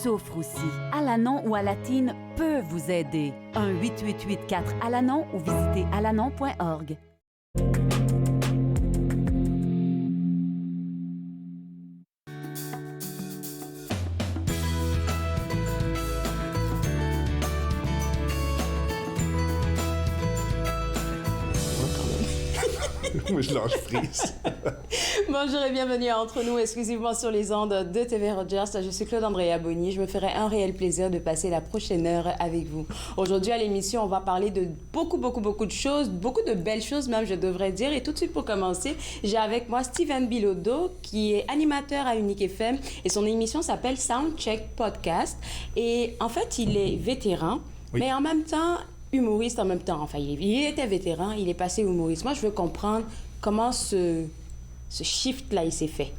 souffre aussi. Alanon ou Alatine peut vous aider. 1-888-4-ALANON ou visitez alanon.org. Moi, je lâche prise. Bonjour et bienvenue à Entre nous, exclusivement sur les ondes de TV Rogers. Je suis Claude Andrea Bonny. Je me ferai un réel plaisir de passer la prochaine heure avec vous. Aujourd'hui, à l'émission, on va parler de beaucoup de choses, beaucoup de belles choses même, je devrais dire. Et tout de suite, pour commencer, j'ai avec moi Steven Bilodeau, qui est animateur à Unique FM. Et son émission s'appelle Soundcheck Podcast. Et en fait, il est vétéran, oui, mais en même temps, humoriste en même temps. Enfin, il était vétéran, il est passé humoriste. Moi, je veux comprendre comment ce shift-là, il s'est fait.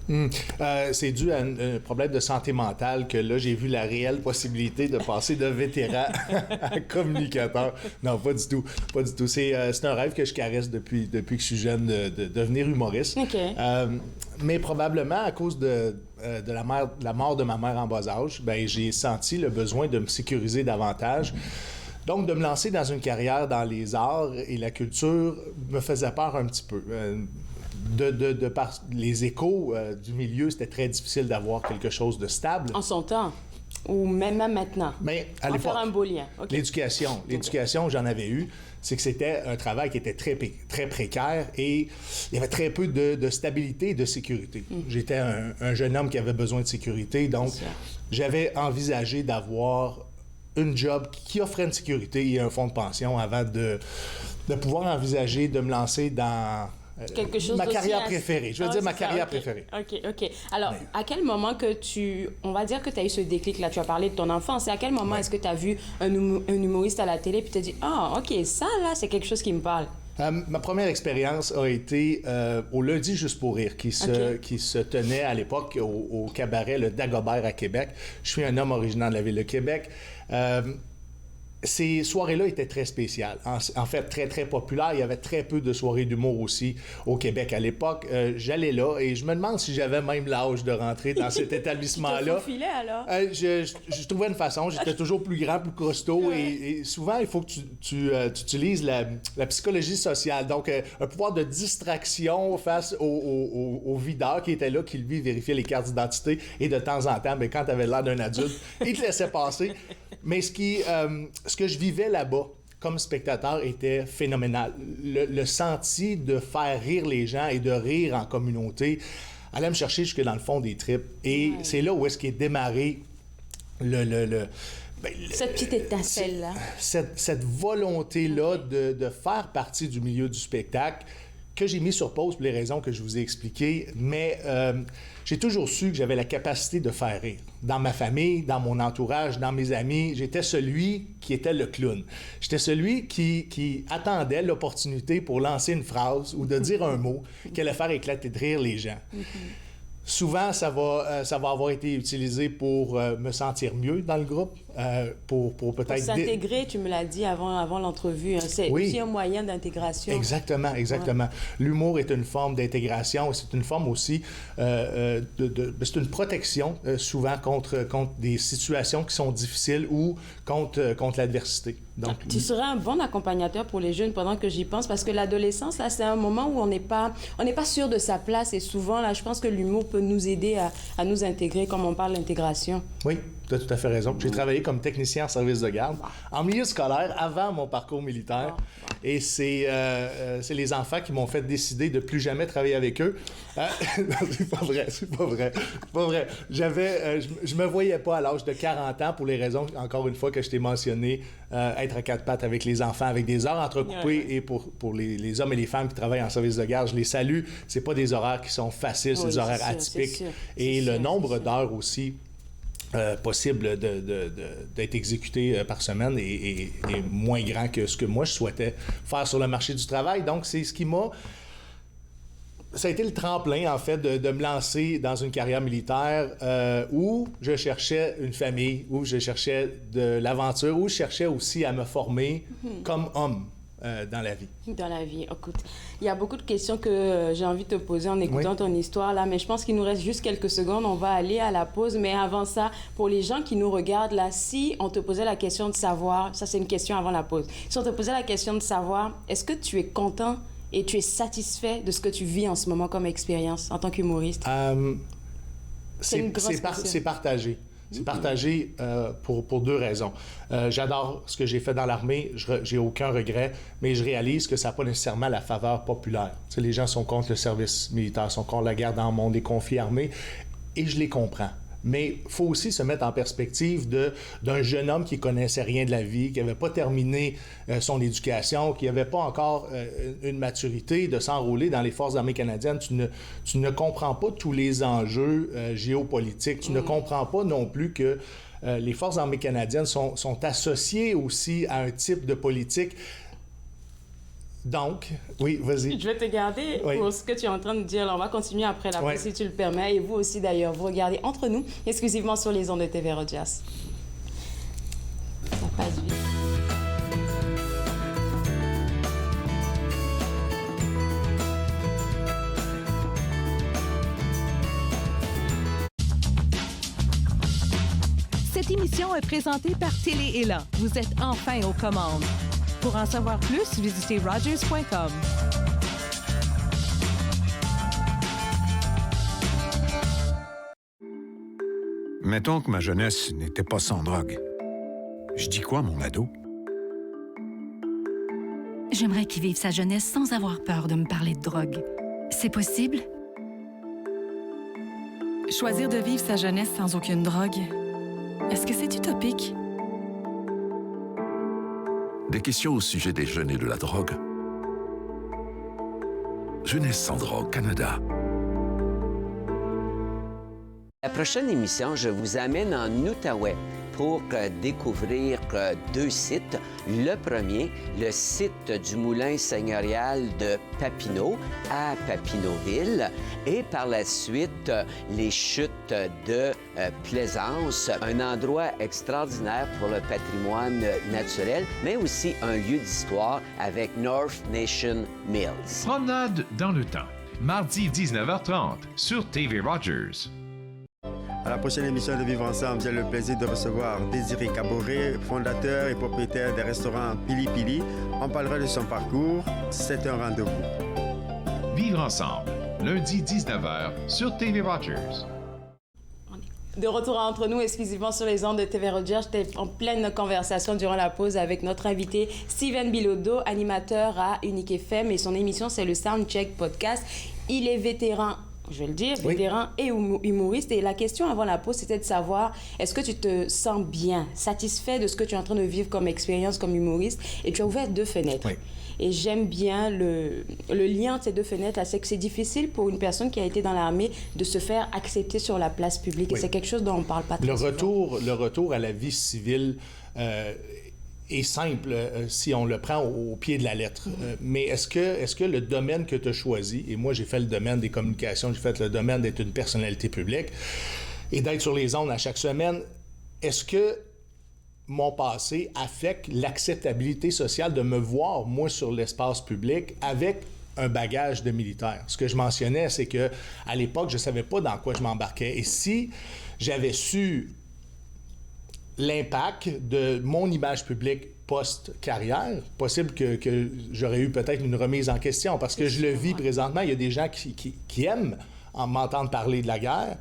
C'est dû à un problème de santé mentale que là, j'ai vu la réelle possibilité de passer de vétéran à communicateur. Non, pas du tout. Pas du tout. C'est un rêve que je caresse depuis que je suis jeune de devenir humoriste. Okay. Mais probablement à cause de la mort de ma mère en bas âge, ben, j'ai senti le besoin de me sécuriser davantage. Donc, de me lancer dans une carrière dans les arts et la culture me faisait peur un petit peu. De par les échos du milieu, c'était très difficile d'avoir quelque chose de stable. En son temps? Ou même maintenant? Mais à l'époque, faire un beau lien. Okay. L'éducation, j'en avais eu. C'est que c'était un travail qui était très précaire et il y avait très peu de stabilité et de sécurité. J'étais un jeune homme qui avait besoin de sécurité, donc j'avais envisagé d'avoir une job qui offrait une sécurité et un fonds de pension avant de pouvoir envisager de me lancer dans ma carrière préférée. Je veux dire ma carrière préférée. OK. Alors, à quel moment on va dire que tu as eu ce déclic-là, tu as parlé de ton enfance, et à quel moment est-ce que tu as vu un humoriste à la télé puis tu as dit « Ah, OK, ça, là, c'est quelque chose qui me parle ». Ma première expérience a été au Lundi Juste pour rire, qui se tenait à l'époque au cabaret Le Dagobert à Québec. Je suis un homme originaire de la ville de Québec. Ces soirées-là étaient très spéciales. En fait, très populaires. Il y avait très peu de soirées d'humour aussi au Québec à l'époque. J'allais là et je me demande si j'avais même l'âge de rentrer dans cet établissement-là. Tu te faufilais, alors? Je trouvais une façon. J'étais toujours plus grand, plus costaud. Et souvent, il faut que tu utilises la psychologie sociale. Donc, un pouvoir de distraction face au videur qui était là, qui, lui, vérifiait les cartes d'identité. Et de temps en temps, quand tu avais l'air d'un adulte, il te laissait passer. Mais ce que je vivais là-bas comme spectateur était phénoménal. Le senti de faire rire les gens et de rire en communauté allait me chercher jusque dans le fond des tripes. Et c'est là où est-ce qu'est démarré cette petite étincelle-là. Cette volonté-là de faire partie du milieu du spectacle que j'ai mis sur pause pour les raisons que je vous ai expliquées, mais j'ai toujours su que j'avais la capacité de faire rire. Dans ma famille, dans mon entourage, dans mes amis, j'étais celui qui était le clown. J'étais celui qui attendait l'opportunité pour lancer une phrase ou de dire un mot qui allait faire éclater de rire les gens. Souvent, ça va avoir été utilisé pour me sentir mieux dans le groupe, pour peut-être... Pour s'intégrer, tu me l'as dit avant l'entrevue, hein. C'est aussi un moyen d'intégration. Exactement. Ouais. L'humour est une forme d'intégration, c'est une forme aussi, c'est une protection souvent contre des situations qui sont difficiles ou contre l'adversité. Donc, tu serais un bon accompagnateur pour les jeunes pendant que j'y pense, parce que l'adolescence, là, c'est un moment où on n'est pas sûr de sa place, et souvent, là, je pense que l'humour peut nous aider à nous intégrer, comme on parle d'intégration. Oui, tu as tout à fait raison. J'ai travaillé comme technicien en service de garde en milieu scolaire avant mon parcours militaire. Et c'est les enfants qui m'ont fait décider de plus jamais travailler avec eux. Non, c'est pas vrai. Je me voyais pas à l'âge de 40 ans pour les raisons, encore une fois, que je t'ai mentionné, être à quatre pattes avec les enfants, avec des heures entrecoupées. Et pour les hommes et les femmes qui travaillent en service de garde, je les salue. C'est pas des horaires qui sont faciles, c'est des horaires atypiques. Et le nombre d'heures aussi possible d'être exécuté par semaine est moins grand que ce que moi je souhaitais faire sur le marché du travail. Donc, c'est ce qui m'a... Ça a été le tremplin, en fait, de me lancer dans une carrière militaire où je cherchais une famille, où je cherchais de l'aventure, où je cherchais aussi à me former comme homme. dans la vie. Dans la vie, écoute, il y a beaucoup de questions que j'ai envie de te poser en écoutant ton histoire là, mais je pense qu'il nous reste juste quelques secondes. On va aller à la pause, mais avant ça, pour les gens qui nous regardent là, si on te posait la question de savoir, ça c'est une question avant la pause, si on te posait la question de savoir, est-ce que tu es content et tu es satisfait de ce que tu vis en ce moment comme expérience en tant qu'humoriste? C'est partagé. C'est partagé pour deux raisons. J'adore ce que j'ai fait dans l'armée, j'ai aucun regret, mais je réalise que ça n'a pas nécessairement la faveur populaire. Tu sais, les gens sont contre le service militaire, sont contre la guerre dans le monde, les conflits armés, et je les comprends. Mais il faut aussi se mettre en perspective d'un jeune homme qui ne connaissait rien de la vie, qui n'avait pas terminé son éducation, qui n'avait pas encore une maturité de s'enrôler dans les Forces armées canadiennes. Tu ne comprends pas tous les enjeux géopolitiques. Tu ne comprends pas non plus que les Forces armées canadiennes sont associées aussi à un type de politique. Donc, oui, vas-y. Je vais te garder pour ce que tu es en train de dire. Alors, on va continuer après la pause, si tu le permets. Et vous aussi, d'ailleurs, vous regardez Entre nous, exclusivement sur les ondes de TV Rogers. Ça passe vite. Cette émission est présentée par Télé Élan. Vous êtes enfin aux commandes. Pour en savoir plus, visitez rogers.com. Mettons que ma jeunesse n'était pas sans drogue. Je dis quoi, mon ado? J'aimerais qu'il vive sa jeunesse sans avoir peur de me parler de drogue. C'est possible? Choisir de vivre sa jeunesse sans aucune drogue, est-ce que c'est utopique? Des questions au sujet des jeunes et de la drogue. Jeunesse sans drogue, Canada. La prochaine émission, je vous amène en Outaouais pour découvrir deux sites. Le premier, le site du moulin seigneurial de Papineau à Papineauville et par la suite, les chutes de Plaisance, un endroit extraordinaire pour le patrimoine naturel, mais aussi un lieu d'histoire avec North Nation Mills. Promenade dans le temps, mardi 19h30 sur TV Rogers. À la prochaine émission de Vivre Ensemble, j'ai le plaisir de recevoir Désiré Caboret, fondateur et propriétaire des restaurants Pili Pili. On parlera de son parcours. C'est un rendez-vous. Vivre Ensemble, lundi 19h sur TV Rogers. De retour Entre nous, exclusivement sur les ondes de TV Rogers. J'étais en pleine conversation durant la pause avec notre invité Steven Bilodeau, animateur à Unique FM, et son émission, c'est le Soundcheck Podcast. Il est vétéran, je vais le dire, vétéran et humoriste. Et la question avant la pause, c'était de savoir, est-ce que tu te sens bien, satisfait de ce que tu es en train de vivre comme expérience, comme humoriste? Et tu as ouvert deux fenêtres. Oui. Et j'aime bien le lien de ces deux fenêtres. C'est que c'est difficile pour une personne qui a été dans l'armée de se faire accepter sur la place publique. Oui. Et c'est quelque chose dont on ne parle pas très souvent. Le retour à la vie civile est simple si on le prend au pied de la lettre. Mais est-ce que le domaine que tu as choisi, et moi j'ai fait le domaine des communications, j'ai fait le domaine d'être une personnalité publique et d'être sur les ondes à chaque semaine, est-ce que mon passé affecte l'acceptabilité sociale de me voir, moi, sur l'espace public avec un bagage de militaire? Ce que je mentionnais, c'est que à l'époque, je ne savais pas dans quoi je m'embarquais. Et si j'avais su l'impact de mon image publique post-carrière, possible que j'aurais eu peut-être une remise en question, parce que je le vis présentement. Il y a des gens qui aiment m'entendre parler de la guerre,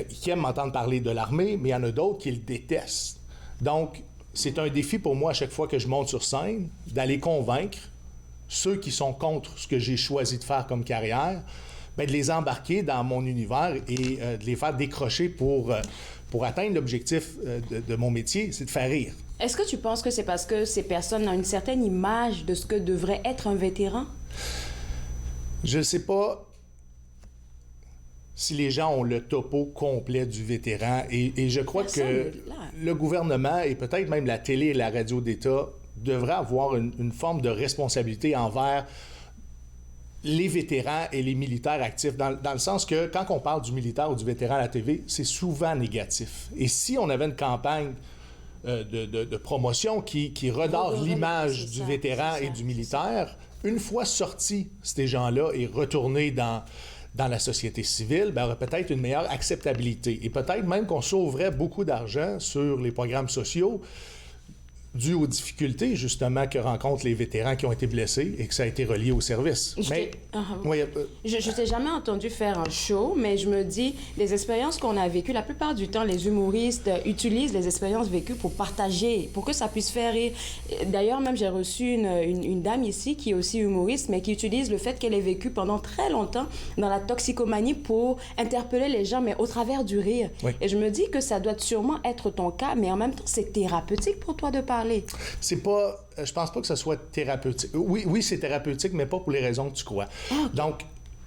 qui aiment m'entendre parler de l'armée, mais il y en a d'autres qui le détestent. Donc, c'est un défi pour moi à chaque fois que je monte sur scène, d'aller convaincre ceux qui sont contre ce que j'ai choisi de faire comme carrière, bien, de les embarquer dans mon univers et de les faire décrocher pour atteindre l'objectif de mon métier, c'est de faire rire. Est-ce que tu penses que c'est parce que ces personnes ont une certaine image de ce que devrait être un vétéran? Je ne sais pas si les gens ont le topo complet du vétéran. Et je crois que le gouvernement et peut-être même la télé et la radio d'État devraient avoir une forme de responsabilité envers les vétérans et les militaires actifs, dans le sens que quand on parle du militaire ou du vétéran à la TV, c'est souvent négatif. Et si on avait une campagne de promotion qui redore l'image du vétéran et du militaire. Une fois sortis, ces gens-là, et retournés dans la société civile, aurait peut-être une meilleure acceptabilité. Et peut-être même qu'on sauverait beaucoup d'argent sur les programmes sociaux dû aux difficultés, justement, que rencontrent les vétérans qui ont été blessés et que ça a été relié au service. Je t'ai jamais entendu faire un show, mais je me dis, les expériences qu'on a vécues, la plupart du temps, les humoristes utilisent les expériences vécues pour partager, pour que ça puisse faire rire. D'ailleurs, même, j'ai reçu une dame ici qui est aussi humoriste, mais qui utilise le fait qu'elle ait vécu pendant très longtemps dans la toxicomanie pour interpeller les gens, mais au travers du rire. Oui. Et je me dis que ça doit sûrement être ton cas, mais en même temps, c'est thérapeutique pour toi de parler. C'est pas... Je pense pas que ce soit thérapeutique. Oui, c'est thérapeutique, mais pas pour les raisons que tu crois. Donc,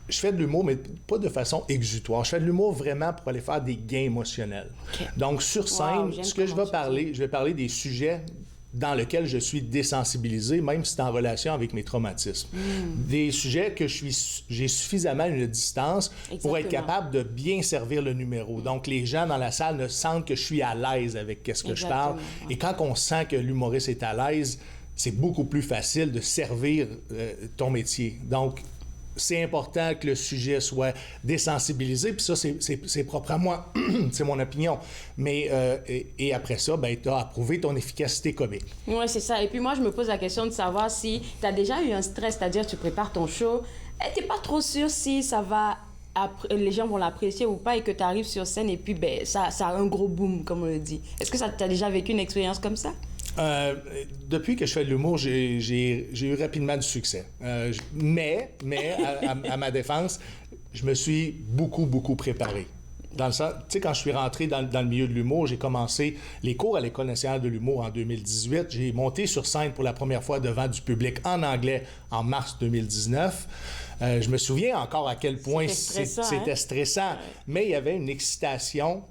je fais de l'humour, mais pas de façon exutoire. Je fais de l'humour vraiment pour aller faire des gains émotionnels. Okay. Donc, sur scène, ce que je vais parler des sujets dans lesquels je suis désensibilisé, même si c'est en relation avec mes traumatismes. Des sujets que j'ai suffisamment une distance pour être capable de bien servir le numéro. Donc, les gens dans la salle ne sentent que je suis à l'aise avec ce que je parle. Et quand on sent que l'humoriste est à l'aise, c'est beaucoup plus facile de servir ton métier. Donc, c'est important que le sujet soit désensibilisé, puis ça, c'est propre à moi, c'est mon opinion. Mais, et après ça, tu as approuvé ton efficacité comique. Oui, c'est ça. Et puis moi, je me pose la question de savoir si tu as déjà eu un stress, c'est-à-dire tu prépares ton show, et tu n'es pas trop sûr si ça va... les gens vont l'apprécier ou pas, et que tu arrives sur scène, et puis ça a un gros boom, comme on le dit. Est-ce que tu as déjà vécu une expérience comme ça? Depuis que je fais de l'humour, j'ai eu rapidement du succès. Mais à ma défense, je me suis beaucoup préparé. Dans le sens, tu sais, quand je suis rentré dans le milieu de l'humour, j'ai commencé les cours à l'École nationale de l'humour en 2018. J'ai monté sur scène pour la première fois devant du public en anglais en mars 2019. Je me souviens encore à quel point c'était stressant. Mais il y avait une excitation.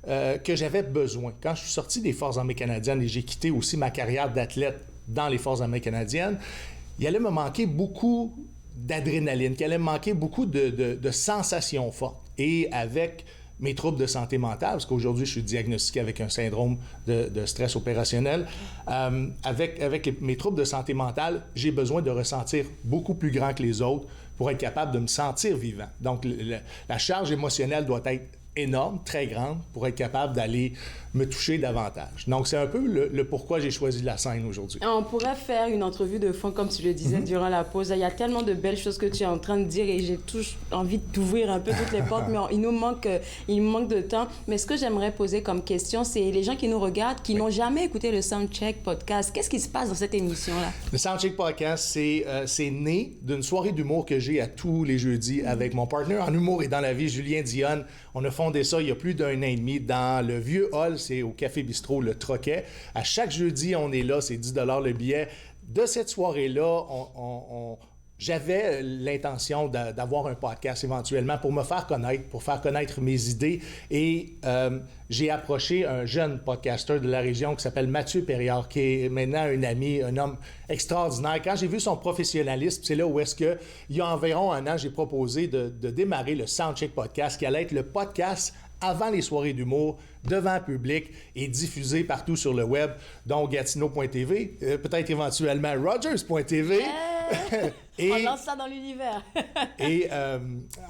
Que j'avais besoin. Quand je suis sorti des Forces armées canadiennes et j'ai quitté aussi ma carrière d'athlète dans les Forces armées canadiennes, il allait me manquer beaucoup d'adrénaline, qu'il allait me manquer beaucoup de sensations fortes. Et avec mes troubles de santé mentale, parce qu'aujourd'hui, je suis diagnostiqué avec un syndrome de stress opérationnel, avec mes troubles de santé mentale, j'ai besoin de ressentir beaucoup plus grand que les autres pour être capable de me sentir vivant. Donc, la charge émotionnelle doit être énorme, très grande, pour être capable d'aller me toucher davantage. Donc, c'est un peu le pourquoi j'ai choisi la scène aujourd'hui. On pourrait faire une entrevue de fond, comme tu le disais, durant la pause. Il y a tellement de belles choses que tu es en train de dire et j'ai envie d'ouvrir un peu toutes les portes, mais il manque de temps. Mais ce que j'aimerais poser comme question, c'est les gens qui nous regardent, qui n'ont jamais écouté le Soundcheck Podcast. Qu'est-ce qui se passe dans cette émission-là? Le Soundcheck Podcast, c'est né d'une soirée d'humour que j'ai à tous les jeudis avec mon partenaire en humour et dans la vie, Julien Dionne. On a fondé ça il y a plus d'un an et demi dans le vieux hall, c'est au Café Bistrot Le Troquet. À chaque jeudi, on est là, c'est 10 $ le billet. De cette soirée-là, j'avais l'intention d'avoir un podcast éventuellement pour me faire connaître, pour faire connaître mes idées. Et j'ai approché un jeune podcasteur de la région qui s'appelle Mathieu Périard, qui est maintenant un ami, un homme extraordinaire. Quand j'ai vu son professionnalisme, c'est là où est-ce que, il y a environ un an, j'ai proposé de démarrer le Soundcheck Podcast, qui allait être le podcast avant les soirées d'humour, devant le public et diffusé partout sur le web, dont Gatineau.tv, peut-être éventuellement Rogers.tv. On lance ça dans l'univers. Et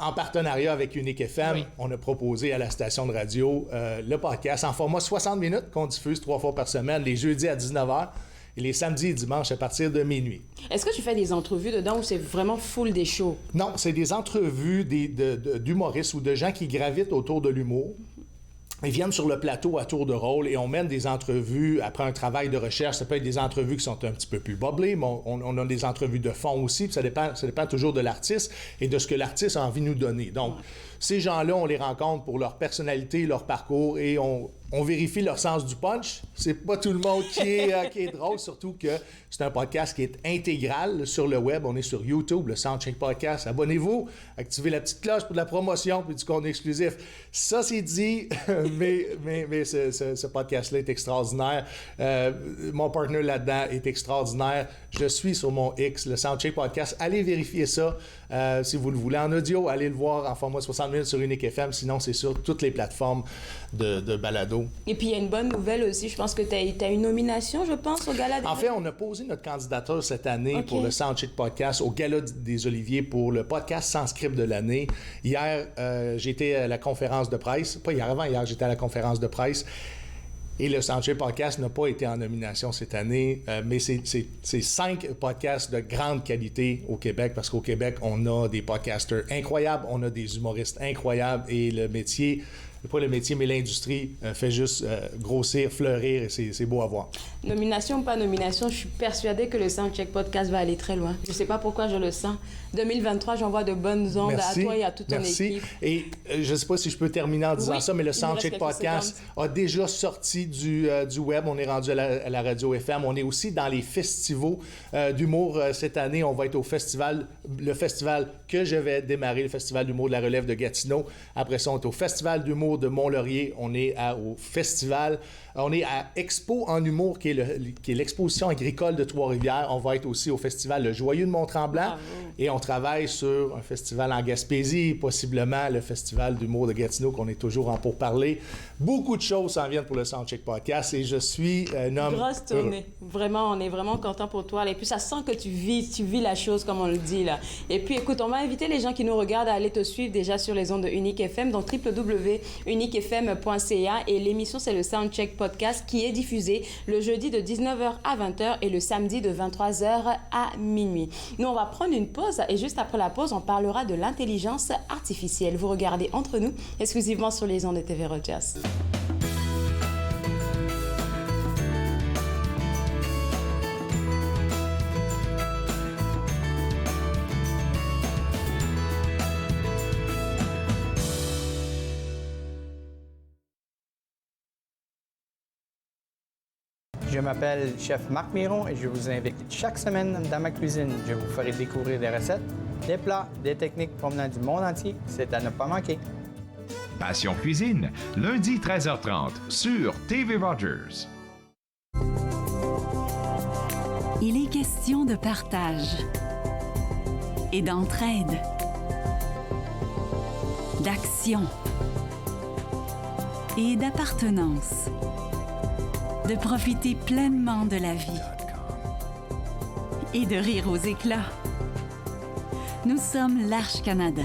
en partenariat avec Unique FM, on a proposé à la station de radio le podcast en format 60 minutes qu'on diffuse 3 fois par semaine, les jeudis à 19h et les samedis et dimanches à partir de minuit. Est-ce que tu fais des entrevues dedans ou c'est vraiment full des shows? Non, c'est des entrevues d'humoristes ou de gens qui gravitent autour de l'humour. Ils viennent sur le plateau à tour de rôle et on mène des entrevues après un travail de recherche. Ça peut être des entrevues qui sont un petit peu plus boblées, mais on a des entrevues de fond aussi. Puis ça dépend toujours de l'artiste et de ce que l'artiste a envie de nous donner. Donc, ces gens-là, on les rencontre pour leur personnalité, leur parcours et on vérifie leur sens du punch. C'est pas tout le monde qui est drôle, surtout que c'est un podcast qui est intégral sur le web. On est sur YouTube, le Soundcheck Podcast. Abonnez-vous, activez la petite cloche pour de la promotion puis du contenu exclusif. Ça, c'est dit, mais ce podcast-là est extraordinaire. Mon partenaire là-dedans est extraordinaire. Je suis sur mon X, le Soundcheck Podcast. Allez vérifier ça si vous le voulez en audio. Allez le voir en format 60 minutes sur Unique FM. Sinon, c'est sur toutes les plateformes de balado. Et puis, il y a une bonne nouvelle aussi. Je pense que tu as une nomination, je pense, au Gala des... En fait, on a posé notre candidature cette année pour le Soundcheck Podcast au Gala des Oliviers pour le podcast sans script de l'année. Hier, j'étais à la conférence de presse. Pas hier, avant hier, j'étais à la conférence de presse. Et le Soundcheck Podcast n'a pas été en nomination cette année, mais c'est 5 podcasts de grande qualité au Québec, parce qu'au Québec, on a des podcasters incroyables, on a des humoristes incroyables, et le métier, pas le métier, mais l'industrie fait juste grossir, fleurir, et c'est beau à voir. Nomination ou pas nomination, je suis persuadée que le Soundcheck Podcast va aller très loin. Je ne sais pas pourquoi je le sens. 2023, j'envoie de bonnes ondes à toi et à toute ton équipe. Et je ne sais pas si je peux terminer en disant ça, mais le Soundcheck Podcast a déjà sorti du web. On est rendu à la radio FM. On est aussi dans les festivals d'humour cette année. On va être au festival, le festival que je vais démarrer, le Festival d'humour de la Relève de Gatineau. Après ça, on est au Festival d'humour de Mont-Laurier. On est au festival... On est à Expo en humour, qui est l'exposition agricole de Trois-Rivières. On va être aussi au festival Le Joyeux de Mont-Tremblant. Et on travaille sur un festival en Gaspésie, possiblement le festival d'humour de Gatineau, qu'on est toujours en pourparlers. Beaucoup de choses s'en viennent pour le Soundcheck Podcast, et je suis un homme grosse tournée. Vraiment, on est vraiment content pour toi. Et puis, ça sent que tu vis la chose, comme on le dit, là. Et puis, écoute, on va inviter les gens qui nous regardent à aller te suivre déjà sur les ondes de Unique FM, donc www.uniquefm.ca. Et l'émission, c'est le Soundcheck Podcast, qui est diffusé le jeudi de 19h à 20h et le samedi de 23h à minuit. Nous, on va prendre une pause, et juste après la pause, on parlera de l'intelligence artificielle. Vous regardez Entre nous, exclusivement sur les ondes de TV Rogers. Je m'appelle Chef Marc Miron et je vous invite chaque semaine dans ma cuisine. Je vous ferai découvrir des recettes, des plats, des techniques provenant du monde entier. C'est à ne pas manquer. Passion Cuisine, lundi 13h30 sur TV Rogers. Il est question de partage et d'entraide, d'action et d'appartenance. De profiter pleinement de la vie et de rire aux éclats. Nous sommes l'Arche Canada.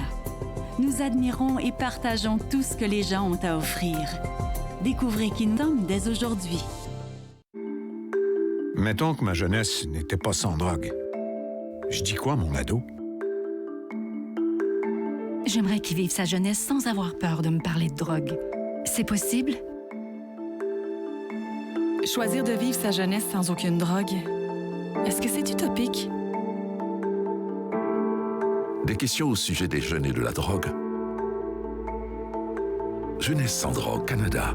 Nous admirons et partageons tout ce que les gens ont à offrir. Découvrez qui nous sommes dès aujourd'hui. Mettons que ma jeunesse n'était pas sans drogue. Je dis quoi, mon ado? J'aimerais qu'il vive sa jeunesse sans avoir peur de me parler de drogue. C'est possible? Choisir de vivre sa jeunesse sans aucune drogue, est-ce que c'est utopique? Des questions au sujet des jeunes et de la drogue. Jeunesse sans drogue Canada.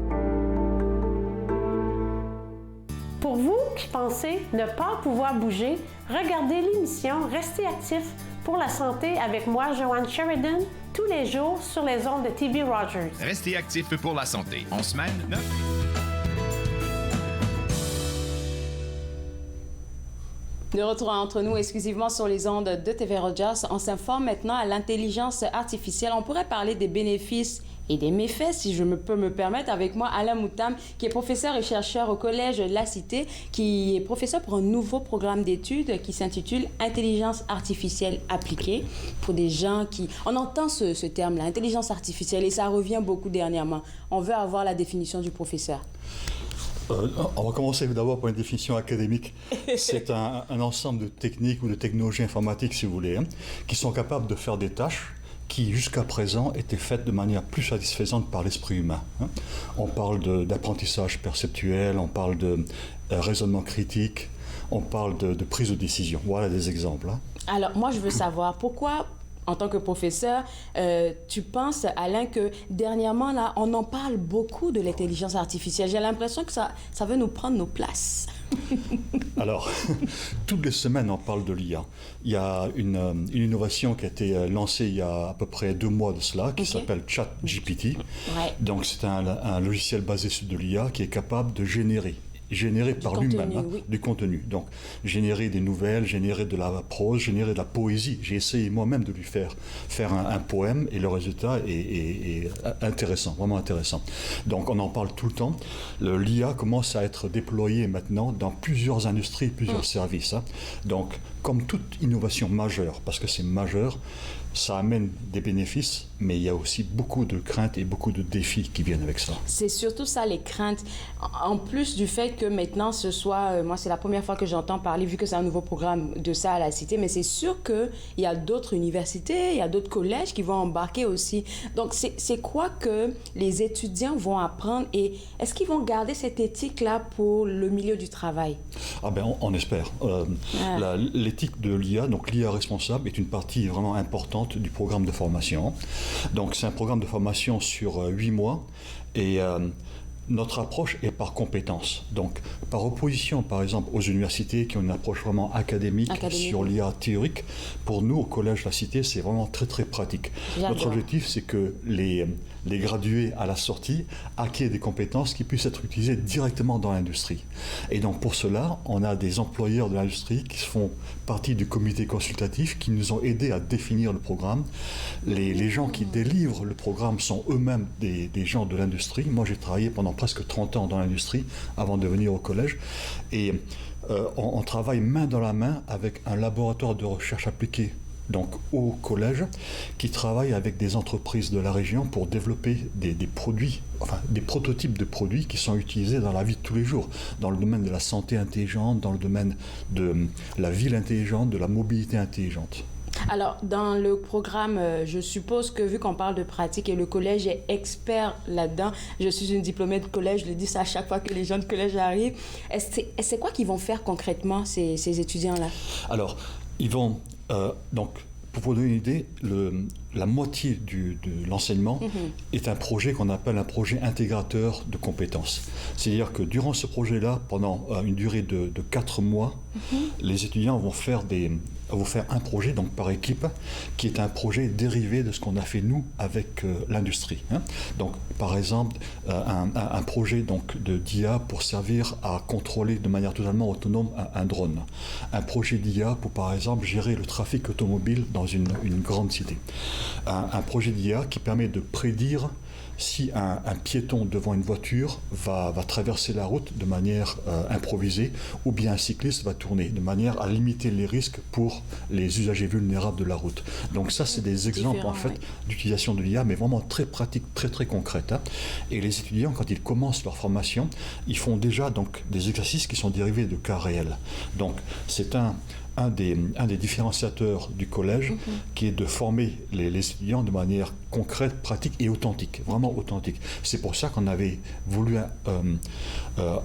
Pour vous qui pensez ne pas pouvoir bouger, regardez l'émission Restez actif pour la santé avec moi, Joanne Sheridan, tous les jours sur les ondes de TV Rogers. Restez actif pour la santé. En semaine 9. De retour entre nous exclusivement sur les ondes de TV Rogers, on s'informe maintenant à l'intelligence artificielle. On pourrait parler des bénéfices et des méfaits, si je peux me permettre, avec moi Alain Moutam, qui est professeur et chercheur au Collège La Cité, qui est professeur pour un nouveau programme d'études qui s'intitule Intelligence artificielle appliquée, pour des gens qui... On entend ce terme-là, intelligence artificielle, et ça revient beaucoup dernièrement. On veut avoir la définition du professeur. On va commencer d'abord par une définition académique. C'est un ensemble de techniques ou de technologies informatiques, si vous voulez, qui sont capables de faire des tâches qui, jusqu'à présent, étaient faites de manière plus satisfaisante par l'esprit humain. On parle d'apprentissage perceptuel, on parle de raisonnement critique, on parle de prise de décision. Voilà des exemples. Alors, moi, je veux savoir pourquoi... En tant que professeur, tu penses, Alain, que dernièrement, là, on en parle beaucoup de l'intelligence artificielle. J'ai l'impression que ça veut nous prendre nos places. Alors, toutes les semaines, on parle de l'IA. Il y a une innovation qui a été lancée il y a à peu près 2 mois de cela, qui s'appelle ChatGPT. Ouais. Donc, c'est un logiciel basé sur de l'IA qui est capable de générer générer par lui-même oui. du contenu. Donc, générer des nouvelles, générer de la prose, générer de la poésie. J'ai essayé moi-même de lui faire un poème et le résultat est intéressant, vraiment intéressant. Donc, on en parle tout le temps. L'IA commence à être déployée maintenant dans plusieurs industries, plusieurs services. Donc, comme toute innovation majeure, parce que c'est majeur, ça amène des bénéfices, mais il y a aussi beaucoup de craintes et beaucoup de défis qui viennent avec ça. C'est surtout ça, les craintes. En plus du fait que maintenant, ce soit... moi, c'est la première fois que j'entends parler, vu que c'est un nouveau programme de ça à la Cité, mais c'est sûr qu'il y a d'autres universités, il y a d'autres collèges qui vont embarquer aussi. Donc, c'est quoi que les étudiants vont apprendre et est-ce qu'ils vont garder cette éthique-là pour le milieu du travail? Ah ben, on espère. L'éthique de l'IA, donc l'IA responsable, est une partie vraiment importante du programme de formation. Donc c'est un programme de formation sur 8 mois et notre approche est par compétence. Donc par opposition par exemple aux universités qui ont une approche vraiment académique. Sur l'IA théorique, pour nous au Collège La Cité c'est vraiment très très pratique. Notre objectif c'est que les gradués à la sortie acquièrent des compétences qui puissent être utilisées directement dans l'industrie. Et donc pour cela, on a des employeurs de l'industrie qui font partie du comité consultatif qui nous ont aidés à définir le programme. Les gens qui délivrent le programme sont eux-mêmes des gens de l'industrie. Moi j'ai travaillé pendant presque 30 ans dans l'industrie avant de venir au collège. Et on travaille main dans la main avec un laboratoire de recherche appliquée donc au collège, qui travaille avec des entreprises de la région pour développer des produits, enfin des prototypes de produits qui sont utilisés dans la vie de tous les jours, dans le domaine de la santé intelligente, dans le domaine de la ville intelligente, de la mobilité intelligente. Alors, dans le programme, je suppose que vu qu'on parle de pratique et le collège est expert là-dedans, je suis une diplômée de collège, je le dis ça à chaque fois que les gens de collège arrivent. C'est quoi qu'ils vont faire concrètement, ces étudiants-là? Alors, ils vont... donc, pour vous donner une idée, la moitié de l'enseignement est un projet qu'on appelle un projet intégrateur de compétences. C'est-à-dire que durant ce projet-là, pendant une durée de 4 mois, les étudiants vont faire un projet, donc par équipe, qui est un projet dérivé de ce qu'on a fait nous avec l'industrie. Donc, par exemple, un projet d'IA pour servir à contrôler de manière totalement autonome un drone. Un projet d'IA pour, par exemple, gérer le trafic automobile dans une grande cité. Un projet d'IA qui permet de prédire si un piéton devant une voiture va traverser la route de manière improvisée ou bien un cycliste va tourner, de manière à limiter les risques pour les usagers vulnérables de la route. Donc ça, c'est des exemples en fait d'utilisation de l'IA, mais vraiment très pratiques, très très concrètes. Et les étudiants, quand ils commencent leur formation, ils font déjà donc des exercices qui sont dérivés de cas réels. Donc c'est un des différenciateurs du collège qui est de former les étudiants de manière concrète, pratique et authentique, vraiment authentique. C'est pour ça qu'on avait voulu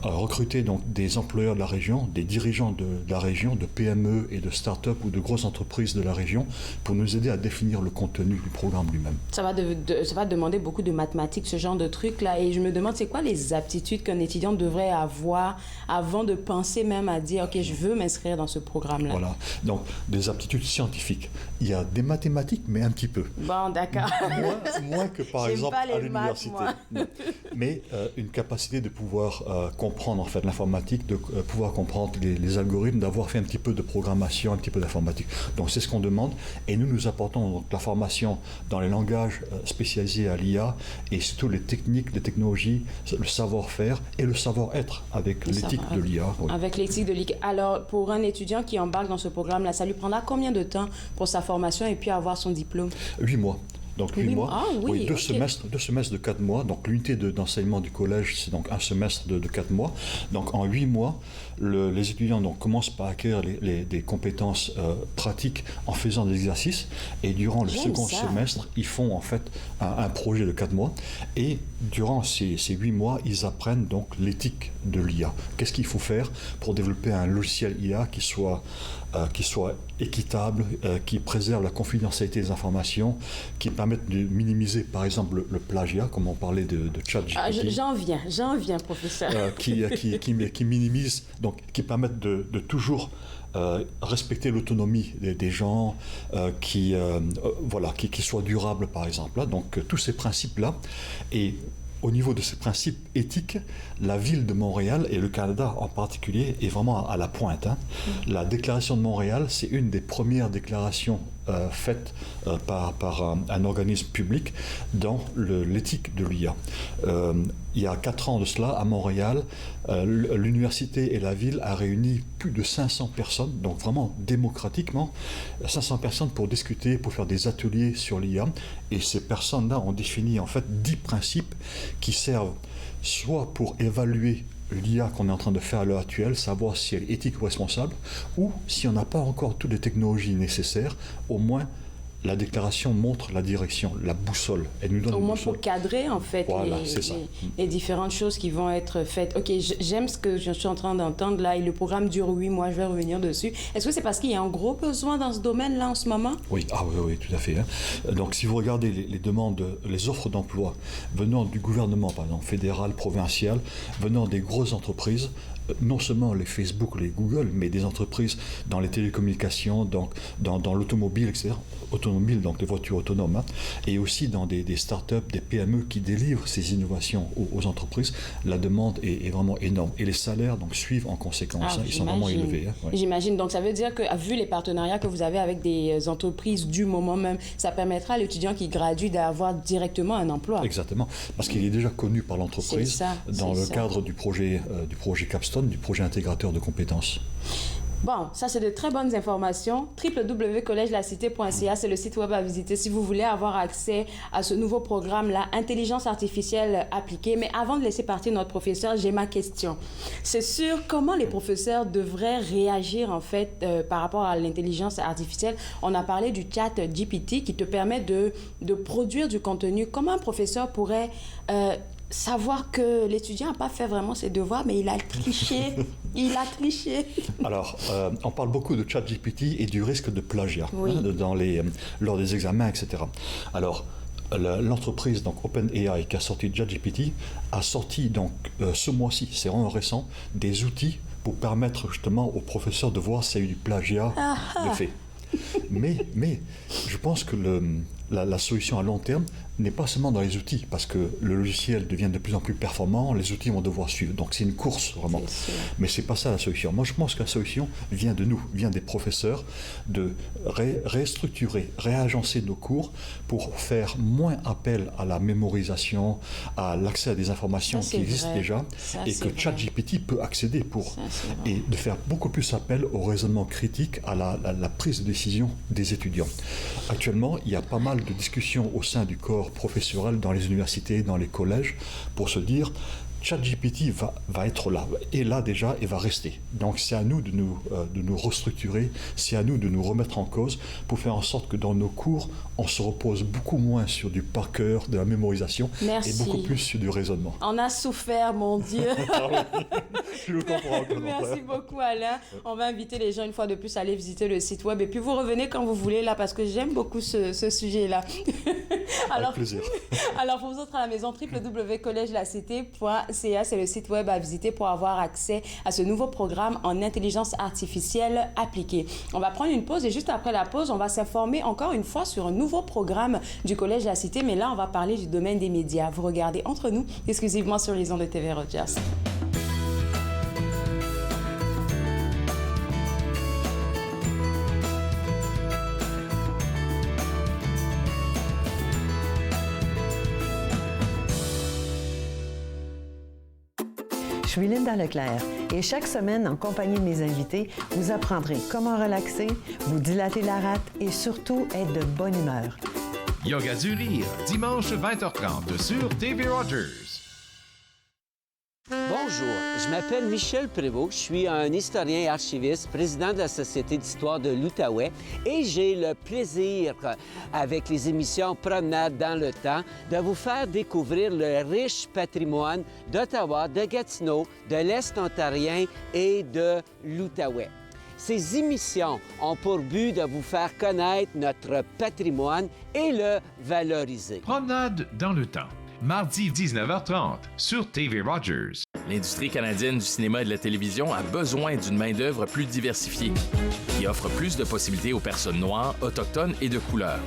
recruter donc des employeurs de la région, des dirigeants de la région, de PME et de start-up ou de grosses entreprises de la région pour nous aider à définir le contenu du programme lui-même. Ça va demander beaucoup de mathématiques, ce genre de trucs-là. Et je me demande, c'est quoi les aptitudes qu'un étudiant devrait avoir avant de penser même à dire « Ok, je veux m'inscrire dans ce programme-là ». Voilà, donc des aptitudes scientifiques. Il y a des mathématiques, mais un petit peu. Bon, d'accord. Moins que par exemple à l'université. Mais une capacité de pouvoir comprendre en fait l'informatique, de pouvoir comprendre les algorithmes, d'avoir fait un petit peu de programmation, un petit peu d'informatique. Donc c'est ce qu'on demande. Et nous apportons donc la formation dans les langages spécialisés à l'IA et surtout les techniques, les technologies, le savoir-faire et le savoir-être avec l'éthique de l'IA. Oui. Avec l'éthique de l'IA. Alors, pour un étudiant qui embarque dans ce programme-là, ça lui prendra combien de temps pour sa formation et puis avoir son diplôme? 8 mois. Donc 8 mois, ah, oui, deux semestres de 4 mois. Donc l'unité d'enseignement du collège, c'est donc un semestre de 4 mois. Donc en 8 mois, les étudiants donc, commencent par acquérir des compétences pratiques en faisant des exercices. Et durant le second semestre, ils font en fait un projet de 4 mois. Et durant ces 8 mois, ils apprennent donc l'éthique de l'IA. Qu'est-ce qu'il faut faire pour développer un logiciel IA qui soit équitable, qui préserve la confidentialité des informations, qui permettent de minimiser, par exemple, le plagiat, comme on parlait de ChatGPT. Ah, j'en viens, professeur. Qui minimise, donc qui permettent de toujours respecter l'autonomie des gens, qui soient durables, par exemple. Donc tous ces principes-là. Et au niveau de ces principes éthiques, la ville de Montréal et le Canada en particulier est vraiment à la pointe. La déclaration de Montréal, c'est une des premières déclarations faites par un organisme public dans l'éthique de l'IA. Il y a 4 ans de cela, à Montréal, l'université et la ville a réuni plus de 500 personnes, donc vraiment démocratiquement, 500 personnes pour discuter, pour faire des ateliers sur l'IA. Et ces personnes-là ont défini en fait 10 principes qui servent soit pour évaluer l'IA qu'on est en train de faire à l'heure actuelle, savoir si elle est éthique ou responsable, ou si on n'a pas encore toutes les technologies nécessaires, au moins la déclaration montre la direction, la boussole. Elle nous donne au une moins boussole. pour cadrer en fait Voilà, les différentes choses qui vont être faites. Ok, j'aime ce que je suis en train d'entendre là et le programme dure 8 mois, je vais revenir dessus. Est-ce que c'est parce qu'il y a un gros besoin dans ce domaine-là en ce moment? Oui, oui, tout à fait. Donc si vous regardez les demandes, les offres d'emploi venant du gouvernement, par exemple fédéral, provincial, venant des grosses entreprises, non seulement les Facebook, les Google, mais des entreprises dans les télécommunications, donc dans l'automobile, etc. Automobile, donc les voitures autonomes, et aussi dans des startups, des PME qui délivrent ces innovations aux entreprises. La demande est vraiment énorme. Et les salaires donc, suivent en conséquence. Ils sont vraiment élevés. Ouais. J'imagine. Donc ça veut dire que, vu les partenariats que vous avez avec des entreprises du moment même, ça permettra à l'étudiant qui gradue d'avoir directement un emploi. Exactement. Parce qu'il est déjà connu par l'entreprise dans le cadre du projet Capstone, du projet intégrateur de compétences. Bon, ça c'est de très bonnes informations. www.collegelacité.ca, c'est le site web à visiter si vous voulez avoir accès à ce nouveau programme-là, Intelligence artificielle appliquée. Mais avant de laisser partir notre professeur, j'ai ma question. C'est sur comment les professeurs devraient réagir en fait par rapport à l'intelligence artificielle. On a parlé du chat GPT qui te permet de produire du contenu. Comment un professeur pourrait savoir que l'étudiant n'a pas fait vraiment ses devoirs, mais il a triché. Il a triché. Alors, on parle beaucoup de ChatGPT et du risque de plagiat lors des examens, etc. Alors, l'entreprise donc OpenAI qui a sorti ChatGPT a sorti donc ce mois-ci, c'est vraiment récent, des outils pour permettre justement aux professeurs de voir s'il y a eu du plagiat de fait. Mais je pense que la solution à long terme n'est pas seulement dans les outils, parce que le logiciel devient de plus en plus performant, les outils vont devoir suivre. Donc c'est une course, vraiment. Mais c'est pas ça la solution. Moi, je pense que la solution vient de nous, vient des professeurs, de restructurer, réagencer nos cours pour faire moins appel à la mémorisation, à l'accès à des informations qui existent déjà, et que ChatGPT peut accéder et de faire beaucoup plus appel au raisonnement critique, à la prise de décision des étudiants. Actuellement, il y a pas mal de discussions au sein du corps professionnel dans les universités, dans les collèges, pour se dire ChatGPT va être là, et là déjà, et va rester. Donc c'est à nous de nous restructurer, c'est à nous de nous remettre en cause pour faire en sorte que dans nos cours, on se repose beaucoup moins sur du par cœur, de la mémorisation, et beaucoup plus sur du raisonnement. On a souffert, mon Dieu. Je le comprends. Merci beaucoup, Alain. On va inviter les gens une fois de plus à aller visiter le site web, et puis vous revenez quand vous voulez, là, parce que j'aime beaucoup ce sujet-là. Avec plaisir. Alors, pour vous autres à la maison, www.collegelacité.ca, c'est le site web à visiter pour avoir accès à ce nouveau programme en intelligence artificielle appliquée. On va prendre une pause et juste après la pause, on va s'informer encore une fois sur un nouveau programme du Collège de la Cité, mais là, on va parler du domaine des médias. Vous regardez Entre nous, exclusivement sur les ondes de TV Rogers. Je suis Linda Leclerc et chaque semaine, en compagnie de mes invités, vous apprendrez comment relaxer, vous dilater la rate et surtout être de bonne humeur. Yoga du rire, dimanche 20h30 sur TV Rogers. Bonjour, je m'appelle Michel Prévost, je suis un historien et archiviste, président de la Société d'histoire de l'Outaouais et j'ai le plaisir, avec les émissions Promenade dans le temps, de vous faire découvrir le riche patrimoine d'Ottawa, de Gatineau, de l'Est ontarien et de l'Outaouais. Ces émissions ont pour but de vous faire connaître notre patrimoine et le valoriser. Promenade dans le temps. Mardi 19h30 sur TV Rogers. L'industrie canadienne du cinéma et de la télévision a besoin d'une main-d'œuvre plus diversifiée, qui offre plus de possibilités aux personnes noires, autochtones et de couleur.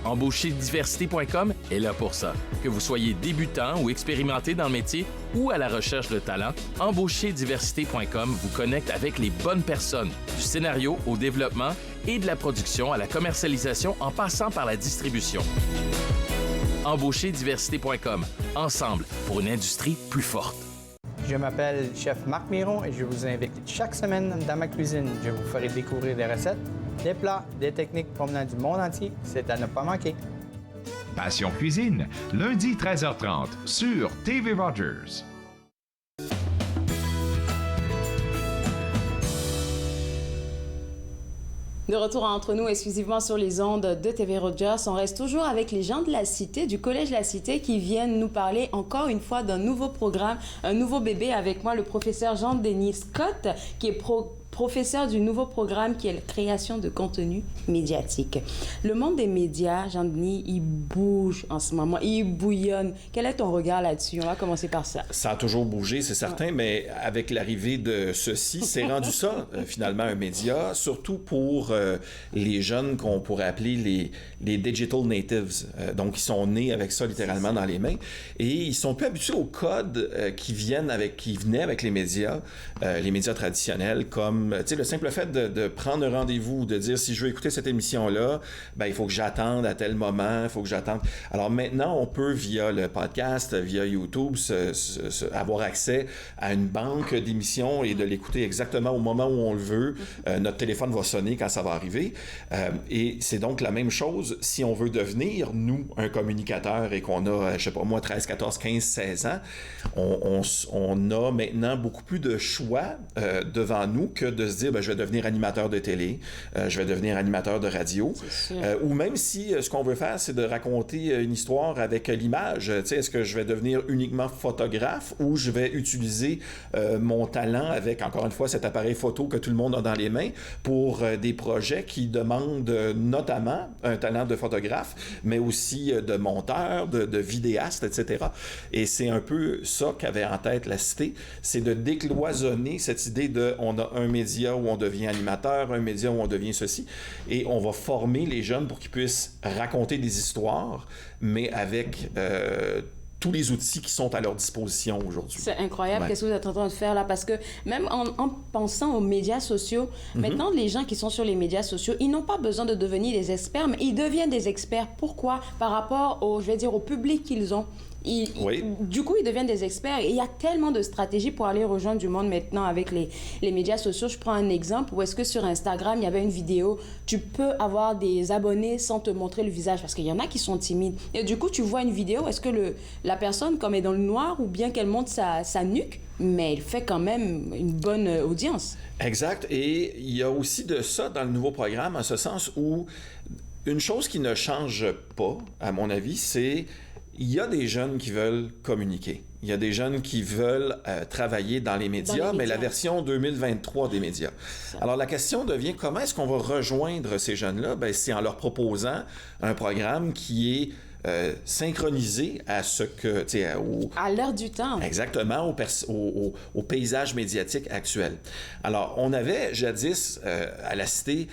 Embaucherdiversité.com est là pour ça. Que vous soyez débutant ou expérimenté dans le métier ou à la recherche de talent, Embaucherdiversité.com vous connecte avec les bonnes personnes, du scénario au développement et de la production à la commercialisation en passant par la distribution. Embaucherdiversité.com, ensemble pour une industrie plus forte. Je m'appelle Chef Marc Miron et je vous invite chaque semaine dans ma cuisine. Je vous ferai découvrir des recettes, des plats, des techniques provenant du monde entier. C'est à ne pas manquer. Passion Cuisine, lundi 13h30 sur TV Rogers. De retour entre nous exclusivement sur les ondes de TV Rogers, on reste toujours avec les gens de la Cité, du Collège La Cité, qui viennent nous parler encore une fois d'un nouveau programme, un nouveau bébé. Avec moi, le professeur Jean-Denis Scott, qui est professeur du nouveau programme qui est la création de contenu médiatique. Le monde des médias, Jean-Denis, il bouge en ce moment, il bouillonne. Quel est ton regard là-dessus? On va commencer par ça. Ça a toujours bougé, c'est certain, mais avec l'arrivée de ceci, c'est rendu ça, finalement, un média, surtout pour les jeunes qu'on pourrait appeler les digital natives. Donc, ils sont nés avec ça littéralement dans les mains et ils sont plus habitués aux codes qui venaient avec les médias traditionnels, comme le simple fait de prendre un rendez-vous, de dire si je veux écouter cette émission-là, ben, il faut que j'attende à tel moment, il faut que j'attende. Alors maintenant, on peut, via le podcast, via YouTube, avoir accès à une banque d'émissions et de l'écouter exactement au moment où on le veut. Notre téléphone va sonner quand ça va arriver. Et c'est donc la même chose si on veut devenir, nous, un communicateur et qu'on a, je sais pas moi, 13, 14, 15, 16 ans, on a maintenant beaucoup plus de choix devant nous que de se dire, ben, je vais devenir animateur de télé, je vais devenir animateur de radio, ou même si ce qu'on veut faire, c'est de raconter une histoire avec l'image. Est-ce que je vais devenir uniquement photographe ou je vais utiliser mon talent avec, encore une fois, cet appareil photo que tout le monde a dans les mains pour des projets qui demandent notamment un talent de photographe, mais aussi de monteur, de vidéaste, etc. Et c'est un peu ça qu'avait en tête la Cité, c'est de décloisonner cette idée de on a un média où on devient animateur, un média où on devient ceci, et on va former les jeunes pour qu'ils puissent raconter des histoires, mais avec tous les outils qui sont à leur disposition aujourd'hui. C'est incroyable qu'est-ce que vous êtes en train de faire là, parce que même en pensant aux médias sociaux, maintenant les gens qui sont sur les médias sociaux, ils n'ont pas besoin de devenir des experts, mais ils deviennent des experts. Pourquoi? Par rapport au public qu'ils ont. Du coup, ils deviennent des experts. Et il y a tellement de stratégies pour aller rejoindre du monde maintenant avec les médias sociaux. Je prends un exemple où est-ce que sur Instagram, il y avait une vidéo, tu peux avoir des abonnés sans te montrer le visage parce qu'il y en a qui sont timides. Et du coup, tu vois une vidéo, est-ce que la personne, comme est dans le noir ou bien qu'elle monte sa nuque, mais elle fait quand même une bonne audience. Exact. Et il y a aussi de ça dans le nouveau programme, en ce sens où une chose qui ne change pas, à mon avis, c'est il y a des jeunes qui veulent communiquer. Il y a des jeunes qui veulent travailler dans les médias, mais la version 2023 des médias. Alors, la question devient comment est-ce qu'on va rejoindre ces jeunes-là? Ben, c'est en leur proposant un programme qui est synchronisé à ce que... à l'heure du temps. Exactement, au paysage médiatique actuel. Alors, on avait jadis à la Cité,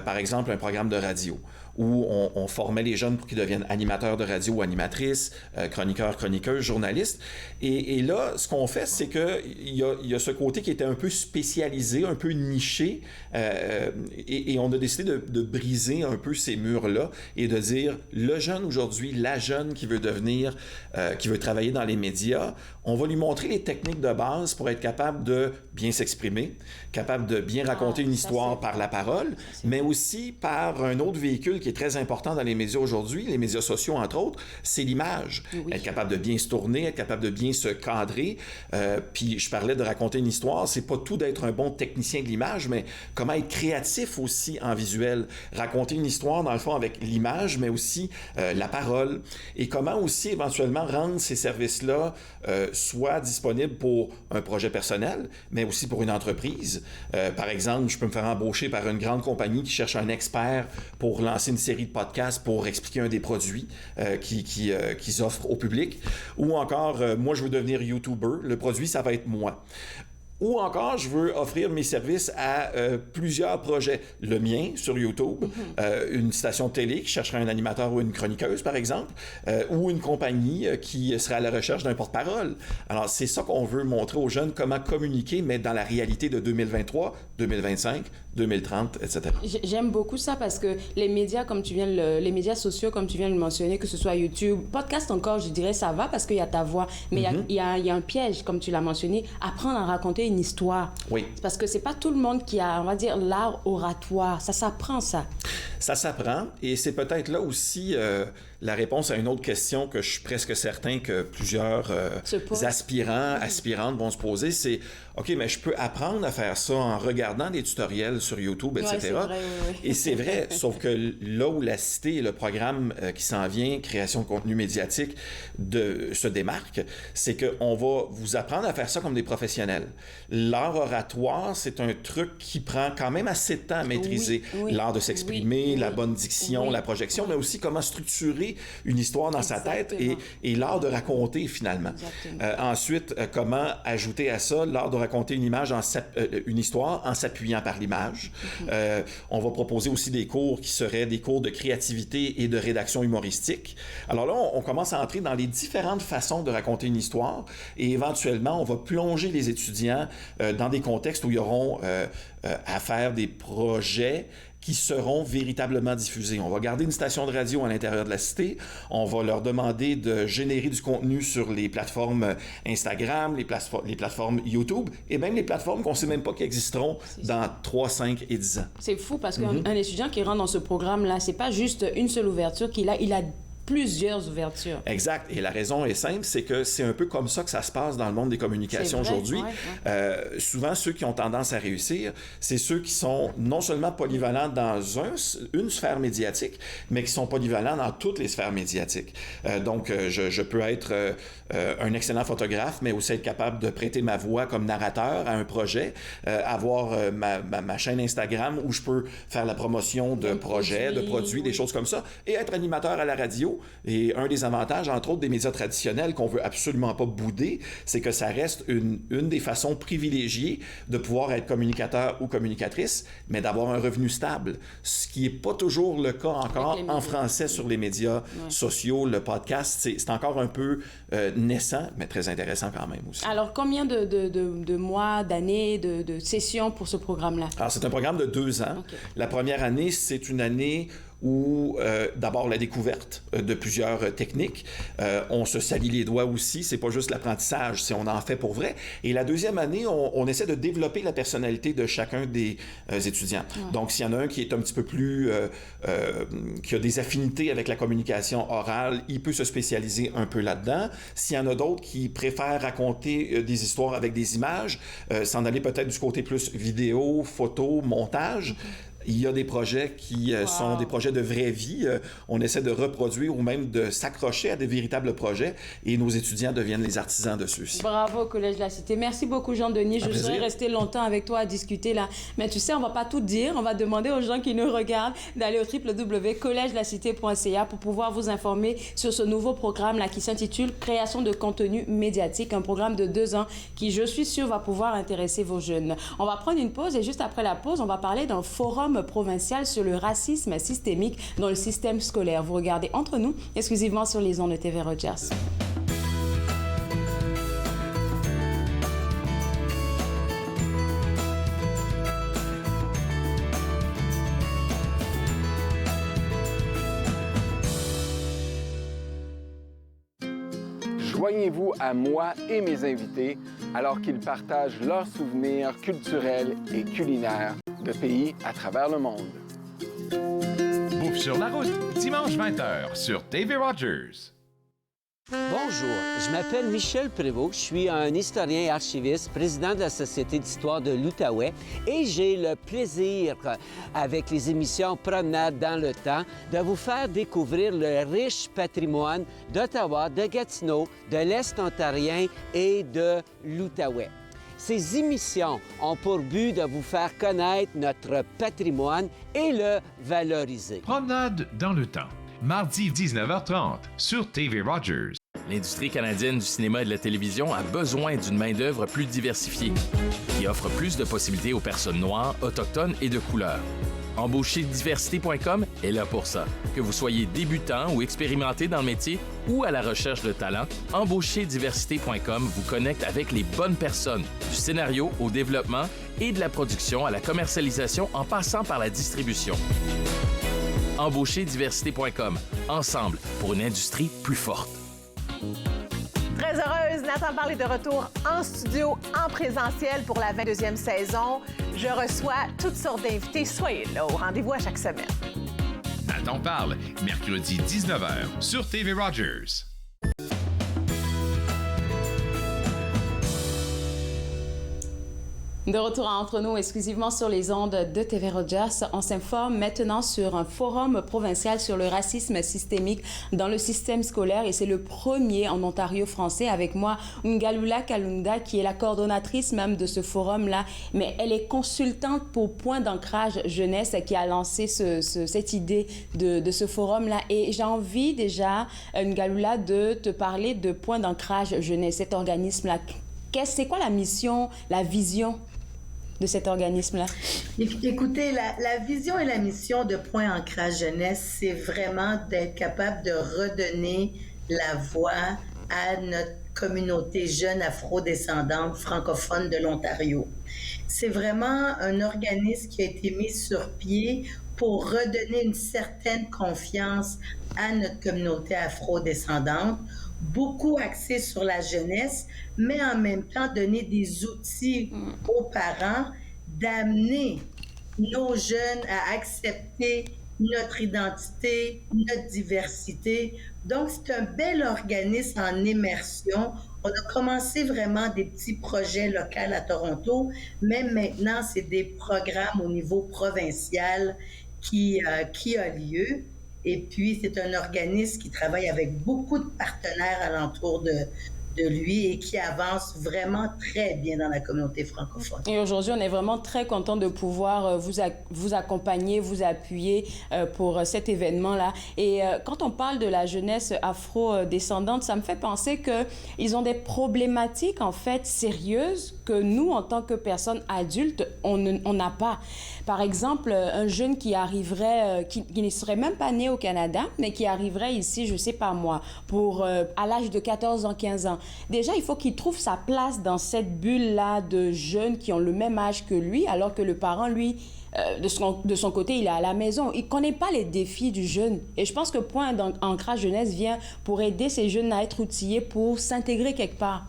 par exemple, un programme de radio où on formait les jeunes pour qu'ils deviennent animateurs de radio ou animatrices, chroniqueurs, chroniqueuses, journalistes. Et là, ce qu'on fait, c'est qu'il y a ce côté qui était un peu spécialisé, un peu niché, et on a décidé de briser un peu ces murs-là et de dire, le jeune aujourd'hui, la jeune qui veut devenir, qui veut travailler dans les médias, on va lui montrer les techniques de base pour être capable de bien s'exprimer, capable de bien raconter une histoire par la parole, mais aussi par un autre véhicule qui est très important dans les médias aujourd'hui, les médias sociaux entre autres, c'est l'image. Oui. Être capable de bien se tourner, être capable de bien se cadrer. Puis je parlais de raconter une histoire, c'est pas tout d'être un bon technicien de l'image, mais comment être créatif aussi en visuel. Raconter une histoire dans le fond avec l'image, mais aussi la parole. Et comment aussi éventuellement rendre ces services-là soit disponibles pour un projet personnel, mais aussi pour une entreprise. Par exemple, je peux me faire embaucher par une grande compagnie qui cherche un expert pour lancer une série de podcasts pour expliquer un des produits qu'ils offrent au public. Ou encore, moi, je veux devenir YouTuber. Le produit, ça va être moi. Ou encore, je veux offrir mes services à plusieurs projets. Le mien, sur YouTube, une station de télé qui chercherait un animateur ou une chroniqueuse, par exemple, ou une compagnie qui serait à la recherche d'un porte-parole. Alors, c'est ça qu'on veut montrer aux jeunes, comment communiquer, mais dans la réalité de 2023, 2025, 2030, etc. J'aime beaucoup ça parce que les médias, les médias sociaux, comme tu viens de le mentionner, que ce soit YouTube, podcast encore, je dirais ça va parce qu'il y a ta voix. Mais il y a un piège, comme tu l'as mentionné, apprendre à raconter une histoire. Oui. Parce que c'est pas tout le monde qui a, on va dire, l'art oratoire. Ça s'apprend, ça. Ça s'apprend et c'est peut-être là aussi la réponse à une autre question que je suis presque certain que plusieurs aspirantes vont se poser, c'est OK, mais je peux apprendre à faire ça en regardant des tutoriels sur YouTube, etc. Ouais, c'est vrai, oui. Et c'est vrai, sauf que là où la Cité et le programme qui s'en vient, création de contenu médiatique, se démarque, c'est qu'on va vous apprendre à faire ça comme des professionnels. L'art oratoire, c'est un truc qui prend quand même assez de temps à maîtriser. L'art de s'exprimer, la bonne diction, la projection, mais aussi comment structurer une histoire dans sa tête et l'art de raconter finalement. Ensuite, comment ajouter à ça l'art de raconter une histoire en s'appuyant par l'image. On va proposer aussi des cours qui seraient des cours de créativité et de rédaction humoristique. Alors là, on commence à entrer dans les différentes façons de raconter une histoire et éventuellement, on va plonger les étudiants dans des contextes où ils auront à faire des projets qui seront véritablement diffusés. On va garder une station de radio à l'intérieur de la Cité. On va leur demander de générer du contenu sur les plateformes Instagram, les plateformes YouTube et même les plateformes qu'on ne sait même pas qui existeront dans 3, 5 et 10 ans. C'est fou parce qu'un étudiant qui rentre dans ce programme-là, c'est pas juste une seule ouverture qu'il a, il a plusieurs ouvertures. Exact. Et la raison est simple, c'est que c'est un peu comme ça que ça se passe dans le monde des communications aujourd'hui. Souvent, ceux qui ont tendance à réussir, c'est ceux qui sont non seulement polyvalents dans une sphère médiatique, mais qui sont polyvalents dans toutes les sphères médiatiques. Donc, je peux être un excellent photographe, mais aussi être capable de prêter ma voix comme narrateur à un projet, avoir ma chaîne Instagram où je peux faire la promotion de projets, de produits, des choses comme ça, et être animateur à la radio. Et un des avantages, entre autres, des médias traditionnels qu'on veut absolument pas bouder, c'est que ça reste une des façons privilégiées de pouvoir être communicateur ou communicatrice, mais d'avoir un revenu stable, ce qui n'est pas toujours le cas encore en français sur les médias sociaux. Le podcast, c'est encore un peu naissant, mais très intéressant quand même aussi. Alors, combien de mois, d'années, de sessions pour ce programme-là? Alors, c'est un programme de 2 ans. Okay. La première année, c'est une année où d'abord la découverte de plusieurs techniques. On se salit les doigts aussi, c'est pas juste l'apprentissage, c'est on en fait pour vrai. Et la deuxième année, on essaie de développer la personnalité de chacun des étudiants. Ouais. Donc, s'il y en a un qui est un petit peu plus... qui a des affinités avec la communication orale, il peut se spécialiser un peu là-dedans. S'il y en a d'autres qui préfèrent raconter des histoires avec des images, s'en aller peut-être du côté plus vidéo, photo, montage. Il y a des projets qui sont des projets de vraie vie. On essaie de reproduire ou même de s'accrocher à des véritables projets et nos étudiants deviennent les artisans de ceux-ci. Bravo au Collège de la Cité. Merci beaucoup, Jean-Denis. Je serais resté longtemps avec toi à discuter là. Mais tu sais, on ne va pas tout dire. On va demander aux gens qui nous regardent d'aller au www.collegedelacité.ca pour pouvoir vous informer sur ce nouveau programme là qui s'intitule Création de contenu médiatique, un programme de 2 ans qui, je suis sûre, va pouvoir intéresser vos jeunes. On va prendre une pause et juste après la pause, on va parler d'un forum provincial sur le racisme systémique dans le système scolaire. Vous regardez Entre nous, exclusivement sur les ondes de TV Rogers. Joignez-vous à moi et mes invités alors qu'ils partagent leurs souvenirs culturels et culinaires de pays à travers le monde. Bouffe sur la route, dimanche 20h sur TV Rogers. Bonjour, je m'appelle Michel Prévost, je suis un historien et archiviste, président de la Société d'histoire de l'Outaouais et j'ai le plaisir, avec les émissions Promenade dans le temps, de vous faire découvrir le riche patrimoine d'Ottawa, de Gatineau, de l'Est ontarien et de l'Outaouais. Ces émissions ont pour but de vous faire connaître notre patrimoine et le valoriser. Promenade dans le temps, mardi 19h30 sur TV Rogers. L'industrie canadienne du cinéma et de la télévision a besoin d'une main-d'œuvre plus diversifiée, qui offre plus de possibilités aux personnes noires, autochtones et de couleur. Embaucherdiversité.com est là pour ça. Que vous soyez débutant ou expérimenté dans le métier ou à la recherche de talent, Embaucherdiversité.com vous connecte avec les bonnes personnes, du scénario au développement et de la production à la commercialisation en passant par la distribution. Embaucherdiversité.com. Ensemble pour une industrie plus forte. Très heureuse, Nathan Parle est de retour en studio, en présentiel pour la 22e saison. Je reçois toutes sortes d'invités. Soyez là, au rendez-vous à chaque semaine. Nathan Parle, mercredi 19h sur TV Rogers. De retour entre nous exclusivement sur les ondes de TV Rogers, on s'informe maintenant sur un forum provincial sur le racisme systémique dans le système scolaire et c'est le premier en Ontario français. Avec moi, Ngalula Kalunda qui est la coordonnatrice même de ce forum-là, mais elle est consultante pour Point d'ancrage jeunesse qui a lancé cette idée de ce forum-là. Et j'ai envie déjà, Ngalula, de te parler de Point d'ancrage jeunesse, cet organisme-là. C'est quoi la mission, la vision de cet organisme-là? Écoutez, la vision et la mission de Point Ancrage Jeunesse, c'est vraiment d'être capable de redonner la voix à notre communauté jeune afro-descendante francophone de l'Ontario. C'est vraiment un organisme qui a été mis sur pied pour redonner une certaine confiance à notre communauté afro-descendante, beaucoup axé sur la jeunesse, mais en même temps donner des outils aux parents d'amener nos jeunes à accepter notre identité, notre diversité. Donc, c'est un bel organisme en immersion. On a commencé vraiment des petits projets locaux à Toronto, mais maintenant, c'est des programmes au niveau provincial qui a lieu. Et puis, c'est un organisme qui travaille avec beaucoup de partenaires alentour de lui et qui avance vraiment très bien dans la communauté francophone. Et aujourd'hui, on est vraiment très content de pouvoir vous accompagner, vous appuyer pour cet événement-là. Et quand on parle de la jeunesse afro-descendante, ça me fait penser qu'ils ont des problématiques, en fait, sérieuses que nous, en tant que personnes adultes, on n'a pas. Par exemple, un jeune qui arriverait, qui ne serait même pas né au Canada, mais qui arriverait ici, je sais pas moi, à l'âge de 14 ans, 15 ans. Déjà, il faut qu'il trouve sa place dans cette bulle-là de jeunes qui ont le même âge que lui, alors que le parent, lui, de son côté, il est à la maison. Il ne connaît pas les défis du jeune. Et je pense que Point d'Ancrage Jeunesse vient pour aider ces jeunes à être outillés pour s'intégrer quelque part.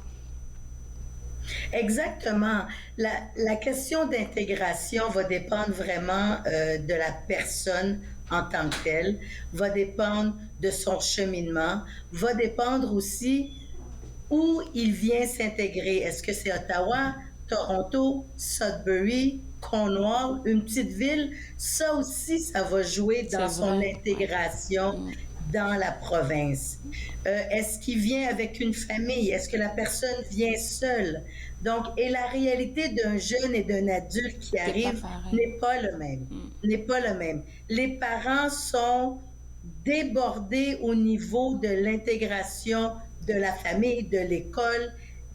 Exactement. La question d'intégration va dépendre vraiment de la personne en tant que telle, va dépendre de son cheminement, va dépendre aussi où il vient s'intégrer. Est-ce que c'est Ottawa, Toronto, Sudbury, Cornwall, une petite ville? Ça aussi, ça va jouer dans son intégration dans la province. Est-ce qu'il vient avec une famille? Est-ce que la personne vient seule? Donc, et la réalité d'un jeune et d'un adulte qui arrive n'est pas le même. N'est pas le même. Les parents sont débordés au niveau de l'intégration de la famille, de l'école,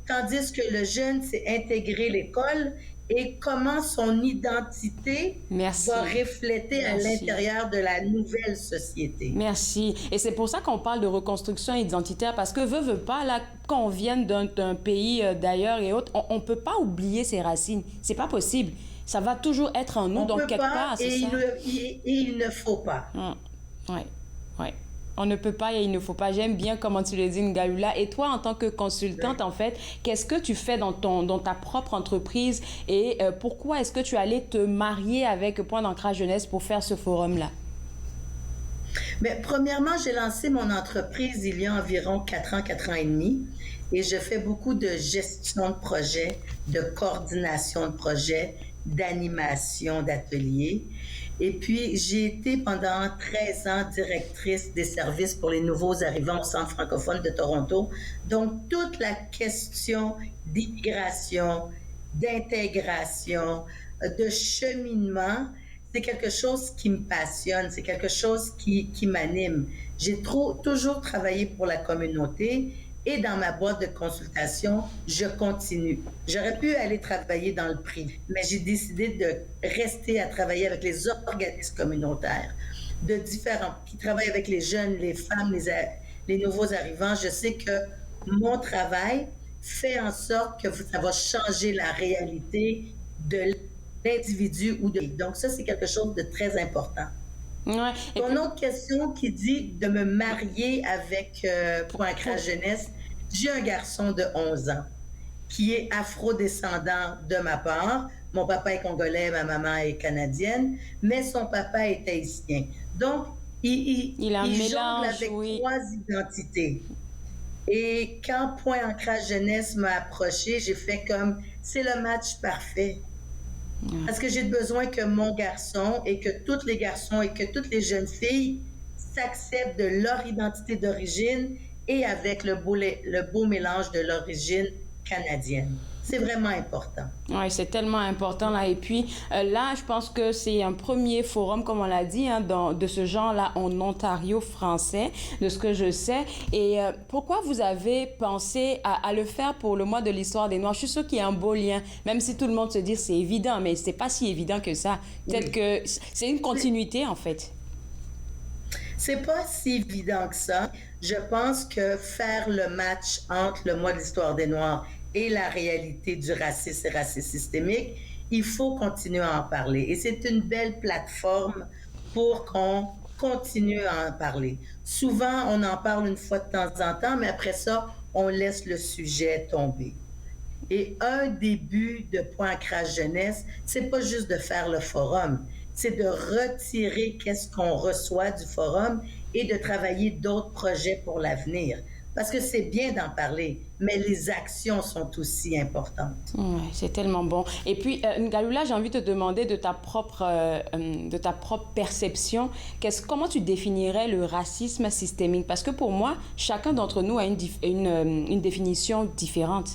tandis que le jeune s'est intégré l'école et comment son identité va refléter à l'intérieur de la nouvelle société. Merci. Et c'est pour ça qu'on parle de reconstruction identitaire, parce que veut pas, là, quand on vient d'un pays d'ailleurs et autres, on ne peut pas oublier ses racines. C'est pas possible. Ça va toujours être en nous, donc quelque part, c'est ça. Et il ne faut pas. Oui, oui. On ne peut pas et il ne faut pas. J'aime bien comment tu le dis, Ngalula. Et toi, en tant que consultante, en fait, qu'est-ce que tu fais dans ta propre entreprise et pourquoi est-ce que tu allais te marier avec Point d'Ancrage Jeunesse pour faire ce forum-là? Mais premièrement, j'ai lancé mon entreprise il y a environ 4 ans et demi et je fais beaucoup de gestion de projet, de coordination de projet, d'animation d'ateliers. Et puis, j'ai été pendant 13 ans directrice des services pour les nouveaux arrivants au Centre francophone de Toronto. Donc, toute la question d'immigration, d'intégration, de cheminement, c'est quelque chose qui me passionne, c'est quelque chose qui m'anime. J'ai toujours travaillé pour la communauté, et dans ma boîte de consultation, je continue. J'aurais pu aller travailler dans le privé, mais j'ai décidé de rester à travailler avec les organismes communautaires de différents, qui travaillent avec les jeunes, les femmes, les nouveaux arrivants. Je sais que mon travail fait en sorte que ça va changer la réalité de l'individu ou de... Donc ça, c'est quelque chose de très important. Ouais. Ton autre question qui dit de me marier avec Point Ancrage Jeunesse, j'ai un garçon de 11 ans qui est afro-descendant de ma part. Mon papa est congolais, ma maman est canadienne, mais son papa est haïtien. Donc, il jongle avec 3 identités. Et quand Point Ancrage Jeunesse m'a approché, j'ai fait comme, c'est le match parfait. Parce que j'ai besoin que mon garçon et que tous les garçons et que toutes les jeunes filles s'acceptent de leur identité d'origine et avec le beau mélange de l'origine canadienne. C'est vraiment important. Oui, c'est tellement important là. Et puis là, je pense que c'est un premier forum, comme on l'a dit, hein, de ce genre-là en Ontario français, de ce que je sais. Et pourquoi vous avez pensé à le faire pour le mois de l'histoire des Noirs? Je suis sûre qu'il y a un beau lien, même si tout le monde se dit c'est évident, mais c'est pas si évident que ça. Peut-être que c'est une continuité, en fait. C'est pas si évident que ça. Je pense que faire le match entre le mois de l'histoire des Noirs et la réalité du racisme et racisme systémique, il faut continuer à en parler. Et c'est une belle plateforme pour qu'on continue à en parler. Souvent, on en parle une fois de temps en temps, mais après ça, on laisse le sujet tomber. Et un des buts de Point Ancrage Jeunesse, c'est pas juste de faire le forum, c'est de retirer qu'est-ce qu'on reçoit du forum et de travailler d'autres projets pour l'avenir. Parce que c'est bien d'en parler, mais les actions sont aussi importantes. Oui, c'est tellement bon. Et puis, Ngaloula, j'ai envie de te demander de ta propre perception, comment tu définirais le racisme systémique? Parce que pour moi, chacun d'entre nous a une définition différente.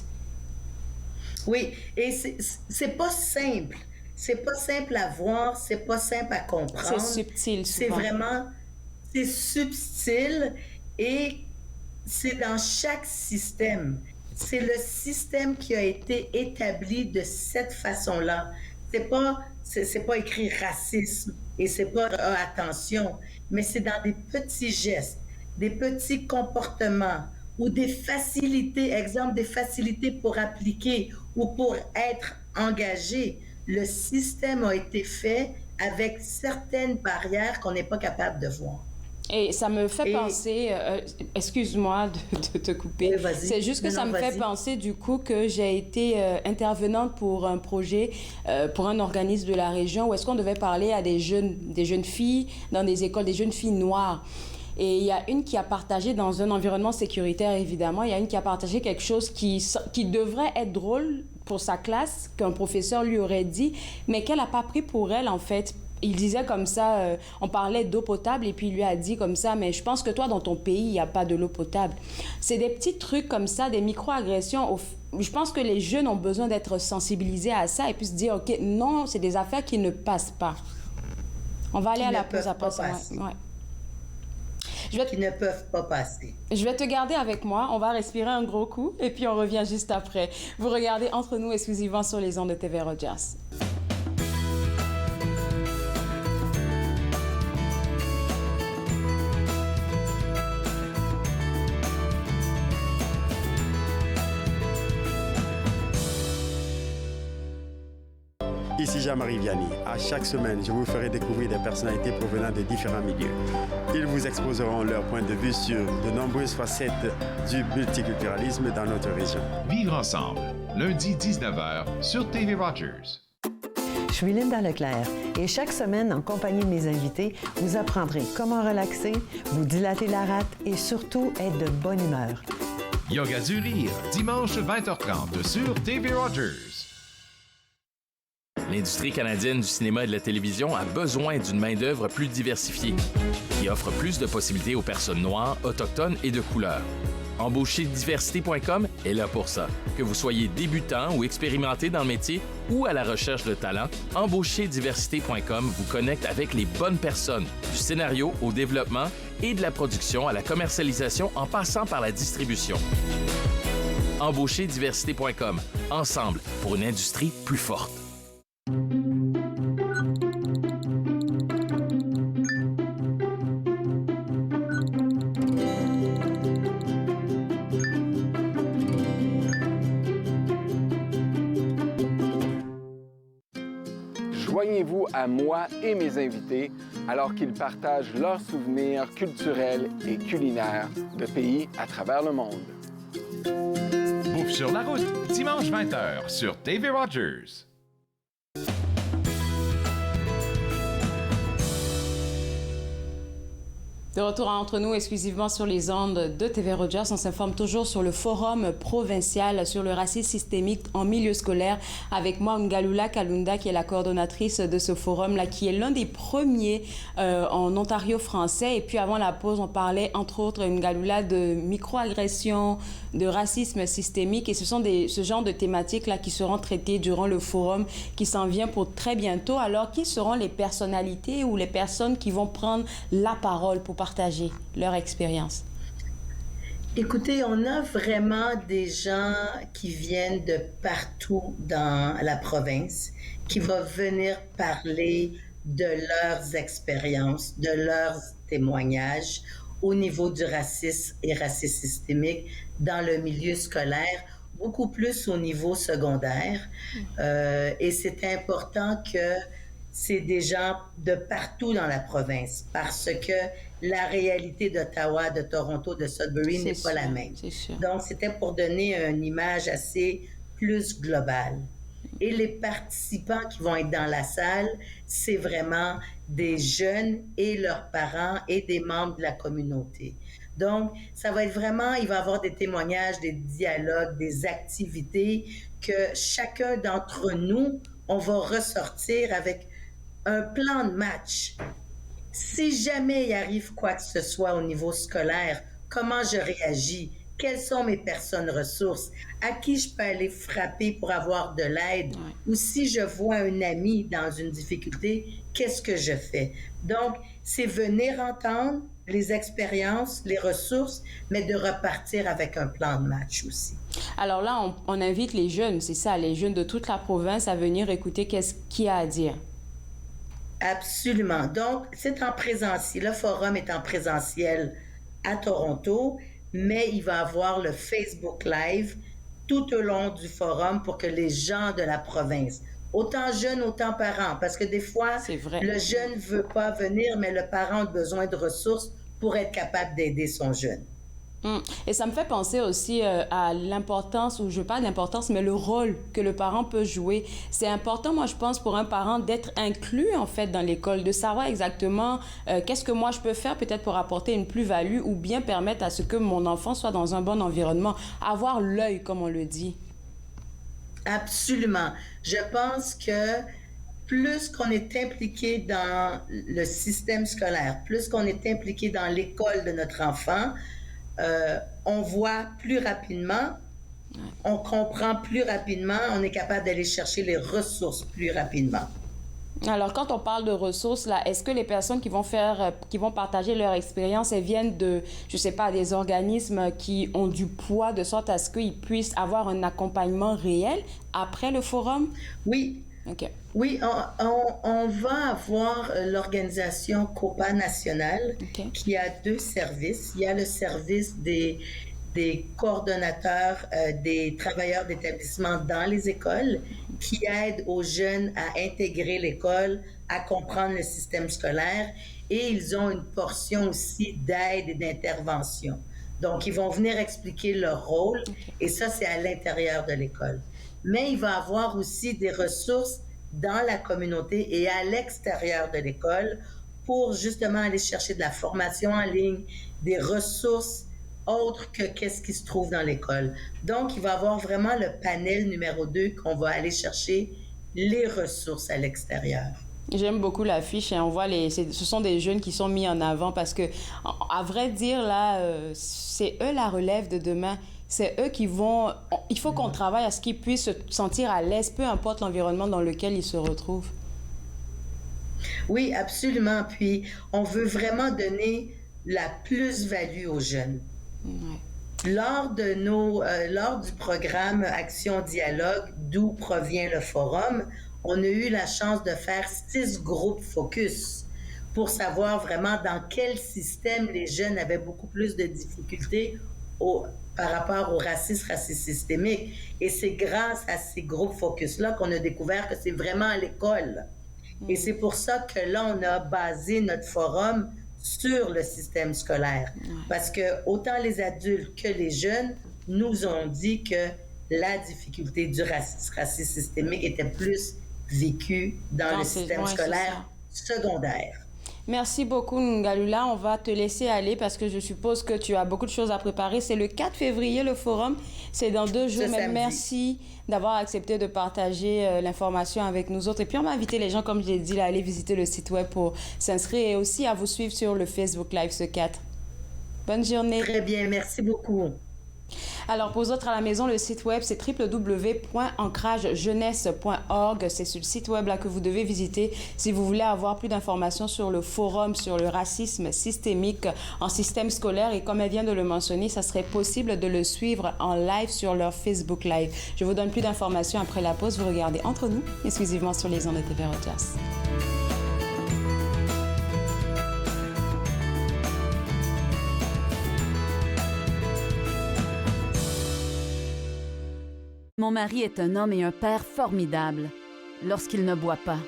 Oui, et c'est pas simple. C'est pas simple à voir, c'est pas simple à comprendre. C'est subtil, souvent. C'est vraiment... C'est subtil et c'est dans chaque système. C'est le système qui a été établi de cette façon-là. C'est pas écrit racisme et c'est pas attention, mais c'est dans des petits gestes, des petits comportements ou des facilités, exemple des facilités pour appliquer ou pour être engagé. Le système a été fait avec certaines barrières qu'on n'est pas capable de voir. Et ça me fait penser, excuse-moi de te couper, c'est juste que ça me fait penser du coup que j'ai été intervenante pour un projet, pour un organisme de la région où est-ce qu'on devait parler à des jeunes filles dans des écoles, des jeunes filles noires. Et il y a une qui a partagé dans un environnement sécuritaire, évidemment, il y a une qui a partagé quelque chose qui devrait être drôle pour sa classe, qu'un professeur lui aurait dit, mais qu'elle n'a pas pris pour elle, en fait. Il disait comme ça, on parlait d'eau potable et puis il lui a dit comme ça, mais je pense que toi, dans ton pays, il n'y a pas de l'eau potable. C'est des petits trucs comme ça, des micro-agressions. Je pense que les jeunes ont besoin d'être sensibilisés à ça et puis se dire, OK, non, c'est des affaires qui ne passent pas. On va aller à la pause après ça. Qui ne peuvent pas passer. Je vais te garder avec moi. On va respirer un gros coup et puis on revient juste après. Vous regardez Entre nous exclusivement sur les ondes de TV Rogers. Ici Jean-Marie Vianney. À chaque semaine, je vous ferai découvrir des personnalités provenant de différents milieux. Ils vous exposeront leur point de vue sur de nombreuses facettes du multiculturalisme dans notre région. Vivre ensemble, lundi 19h sur TV Rogers. Je suis Linda Leclerc et chaque semaine, en compagnie de mes invités, vous apprendrez comment relaxer, vous dilater la rate et surtout être de bonne humeur. Yoga du rire, dimanche 20h30 sur TV Rogers. L'industrie canadienne du cinéma et de la télévision a besoin d'une main-d'œuvre plus diversifiée, qui offre plus de possibilités aux personnes noires, autochtones et de couleur. Embaucherdiversité.com est là pour ça. Que vous soyez débutant ou expérimenté dans le métier ou à la recherche de talent, Embaucherdiversité.com vous connecte avec les bonnes personnes, du scénario au développement et de la production à la commercialisation en passant par la distribution. Embaucherdiversité.com, ensemble pour une industrie plus forte. Joignez-vous à moi et mes invités alors qu'ils partagent leurs souvenirs culturels et culinaires de pays à travers le monde. Bouffe sur la route, dimanche 20h sur TV Rogers. De retour entre nous exclusivement sur les ondes de TV Rogers, on s'informe toujours sur le forum provincial sur le racisme systémique en milieu scolaire avec moi, Ngalula Kalunda, qui est la coordonnatrice de ce forum-là, qui est l'un des premiers en Ontario français. Et puis avant la pause, on parlait entre autres, Ngalula, de microagressions, de racisme systémique. Et ce sont ce genre de thématiques-là qui seront traitées durant le forum qui s'en vient pour très bientôt. Alors, qui seront les personnalités ou les personnes qui vont prendre la parole pour partager leur expérience? Écoutez, on a vraiment des gens qui viennent de partout dans la province qui vont venir parler de leurs expériences, de leurs témoignages au niveau du racisme et racisme systémique dans le milieu scolaire, beaucoup plus au niveau secondaire. Et c'est important que c'est des gens de partout dans la province parce que la réalité d'Ottawa, de Toronto, de Sudbury n'est pas la même. Donc, c'était pour donner une image assez plus globale. Et les participants qui vont être dans la salle, c'est vraiment des jeunes et leurs parents et des membres de la communauté. Donc, ça va être vraiment, il va y avoir des témoignages, des dialogues, des activités que chacun d'entre nous, on va ressortir avec un plan de match. Si jamais il arrive quoi que ce soit au niveau scolaire, comment je réagis? Quelles sont mes personnes ressources? À qui je peux aller frapper pour avoir de l'aide? Ou si je vois un ami dans une difficulté, qu'est-ce que je fais? Donc, c'est venir entendre les expériences, les ressources, mais de repartir avec un plan de match aussi. Alors là, on invite les jeunes, c'est ça, les jeunes de toute la province à venir écouter qu'est-ce qu'il y a à dire. Absolument. Donc, c'est en présentiel. Le forum est en présentiel à Toronto, mais il va y avoir le Facebook Live tout au long du forum pour que les gens de la province, autant jeunes, autant parents, parce que des fois, le jeune ne veut pas venir, mais le parent a besoin de ressources pour être capable d'aider son jeune. Et ça me fait penser aussi à l'importance, ou je parle d'importance, mais le rôle que le parent peut jouer. C'est important, moi, je pense, pour un parent d'être inclus, en fait, dans l'école, de savoir exactement qu'est-ce que moi je peux faire peut-être pour apporter une plus-value ou bien permettre à ce que mon enfant soit dans un bon environnement. Avoir l'œil, comme on le dit. Absolument. Je pense que plus qu'on est impliqué dans le système scolaire, plus qu'on est impliqué dans l'école de notre enfant, on voit plus rapidement, on comprend plus rapidement, on est capable d'aller chercher les ressources plus rapidement. Alors, quand on parle de ressources, là, est-ce que les personnes qui vont partager leur expérience, elles viennent de, je sais pas, des organismes qui ont du poids de sorte à ce qu'ils puissent avoir un accompagnement réel après le forum? Oui. OK. Oui, on va avoir l'organisation COPA nationale qui a deux services. Il y a le service des coordonnateurs, des travailleurs d'établissement dans les écoles qui aident aux jeunes à intégrer l'école, à comprendre le système scolaire et ils ont une portion aussi d'aide et d'intervention. Donc, ils vont venir expliquer leur rôle et ça, c'est à l'intérieur de l'école. Mais il va y avoir aussi des ressources dans la communauté et à l'extérieur de l'école pour justement aller chercher de la formation en ligne, des ressources autres que qu'est-ce qui se trouve dans l'école. Donc, il va y avoir vraiment le panel numéro 2 qu'on va aller chercher les ressources à l'extérieur. J'aime beaucoup l'affiche et on voit ce sont des jeunes qui sont mis en avant parce que, à vrai dire, là, c'est eux la relève de demain. C'est eux qui vont... Il faut qu'on travaille à ce qu'ils puissent se sentir à l'aise, peu importe l'environnement dans lequel ils se retrouvent. Oui, absolument. Puis, on veut vraiment donner la plus-value aux jeunes. Ouais. Lors du programme Action Dialogue, d'où provient le forum, on a eu la chance de faire 6 groupes focus pour savoir vraiment dans quel système les jeunes avaient beaucoup plus de difficultés par rapport au racisme systémique. Et c'est grâce à ces groupes focus-là qu'on a découvert que c'est vraiment à l'école. Et c'est pour ça que là, on a basé notre forum sur le système scolaire. Parce que autant les adultes que les jeunes nous ont dit que la difficulté du racisme systémique était plus vécue dans le système scolaire secondaire. Merci beaucoup, Ngalula. On va te laisser aller parce que je suppose que tu as beaucoup de choses à préparer. C'est le 4 février, le forum. C'est dans 2 jours. Mais merci d'avoir accepté de partager l'information avec nous autres. Et puis, on va inviter les gens, comme je l'ai dit, à aller visiter le site web pour s'inscrire et aussi à vous suivre sur le Facebook Live ce 4. Bonne journée. Très bien. Merci beaucoup. Alors, pour vous autres à la maison, le site web, c'est www.ancragejeunesse.org. C'est sur le site web là que vous devez visiter si vous voulez avoir plus d'informations sur le forum, sur le racisme systémique en système scolaire. Et comme elle vient de le mentionner, ça serait possible de le suivre en live sur leur Facebook Live. Je vous donne plus d'informations après la pause. Vous regardez Entre nous, exclusivement sur les ondes de TV Rogers. Mon mari est un homme et un père formidable lorsqu'il ne boit pas.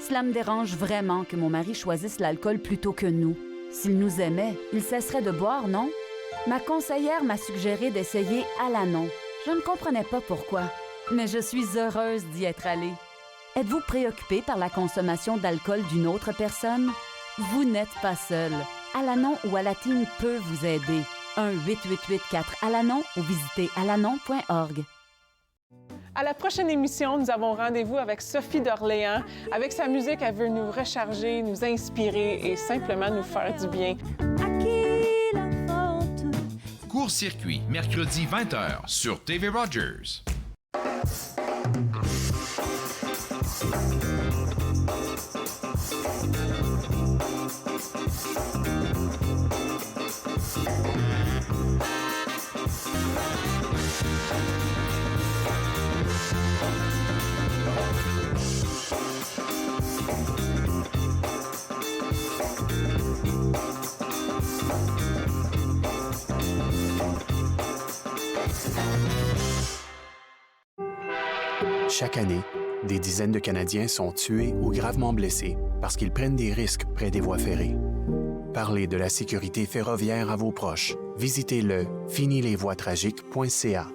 Cela me dérange vraiment que mon mari choisisse l'alcool plutôt que nous. S'il nous aimait, il cesserait de boire, non? Ma conseillère m'a suggéré d'essayer Alanon. Je ne comprenais pas pourquoi, mais je suis heureuse d'y être allée. Êtes-vous préoccupé par la consommation d'alcool d'une autre personne? Vous n'êtes pas seul. Alanon ou Alatine peut vous aider. 1-888-4-ALANON ou visitez alanon.org. À la prochaine émission, nous avons rendez-vous avec Sophie d'Orléans. Avec sa musique, elle veut nous recharger, nous inspirer et simplement nous faire du bien. Court-circuit, mercredi 20h sur TV Rogers. Chaque année, des dizaines de Canadiens sont tués ou gravement blessés parce qu'ils prennent des risques près des voies ferrées. Parlez de la sécurité ferroviaire à vos proches. Visitez le finilesvoiestragiques.ca.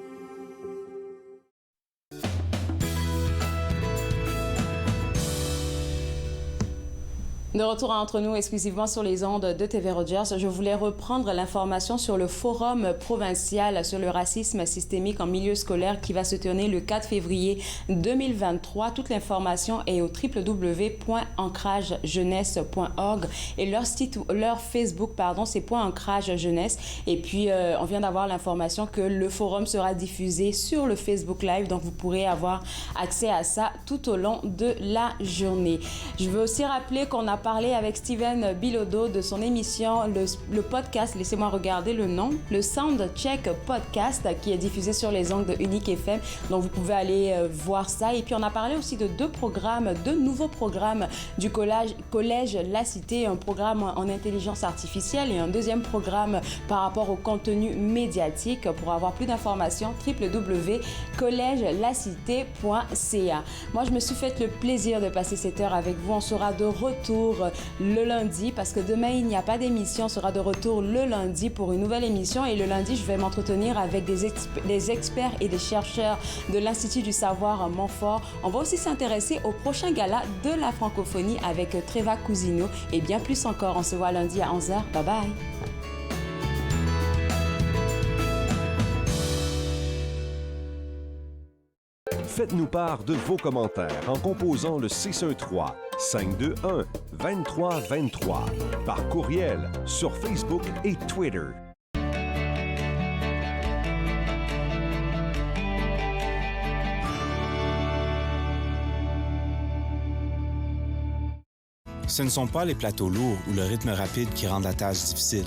De retour Entre nous, exclusivement sur les ondes de TV Rogers, je voulais reprendre l'information sur le forum provincial sur le racisme systémique en milieu scolaire qui va se tenir le 4 février 2023. Toute l'information est au www.ancragejeunesse.org et leur Facebook, c'est .ancrage jeunesse. Et puis, on vient d'avoir l'information que le forum sera diffusé sur le Facebook Live, donc vous pourrez avoir accès à ça tout au long de la journée. Je veux aussi rappeler qu'on a parlé avec Steven Bilodeau de son émission, le podcast, laissez-moi regarder le nom, le Soundcheck Podcast, qui est diffusé sur les ondes de Unique FM. Donc, vous pouvez aller voir ça. Et puis, on a parlé aussi de deux nouveaux programmes du Collège La Cité, un programme en intelligence artificielle et un deuxième programme par rapport au contenu médiatique. Pour avoir plus d'informations, www.collegelacité.ca. Moi, je me suis fait le plaisir de passer cette heure avec vous. On sera de retour le lundi parce que demain, il n'y a pas d'émission. On sera de retour le lundi pour une nouvelle émission. Et le lundi, je vais m'entretenir avec des experts et des chercheurs de l'Institut du savoir à Montfort. On va aussi s'intéresser au prochain gala de la francophonie avec Treva Cousineau et bien plus encore. On se voit lundi à 11h. Bye bye! Faites-nous part de vos commentaires en composant le 613 521-2323, par courriel, sur Facebook et Twitter. Ce ne sont pas les plateaux lourds ou le rythme rapide qui rendent la tâche difficile.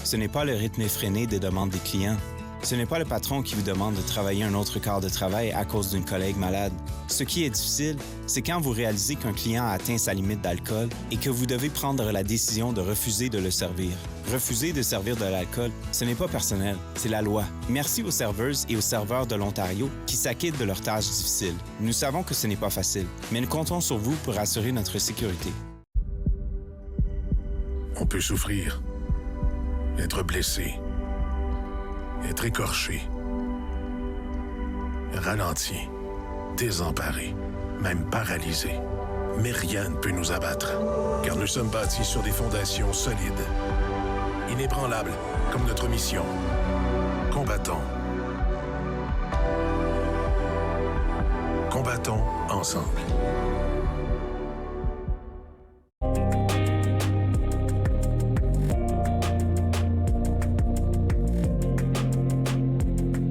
Ce n'est pas le rythme effréné des demandes des clients. Ce n'est pas le patron qui vous demande de travailler un autre quart de travail à cause d'une collègue malade. Ce qui est difficile, c'est quand vous réalisez qu'un client a atteint sa limite d'alcool et que vous devez prendre la décision de refuser de le servir. Refuser de servir de l'alcool, ce n'est pas personnel, c'est la loi. Merci aux serveuses et aux serveurs de l'Ontario qui s'acquittent de leurs tâches difficiles. Nous savons que ce n'est pas facile, mais nous comptons sur vous pour assurer notre sécurité. On peut souffrir, être blessé, être écorché, ralenti, désemparé, même paralysé. Mais rien ne peut nous abattre, car nous sommes bâtis sur des fondations solides, inébranlables comme notre mission. Combattons. Combattons ensemble.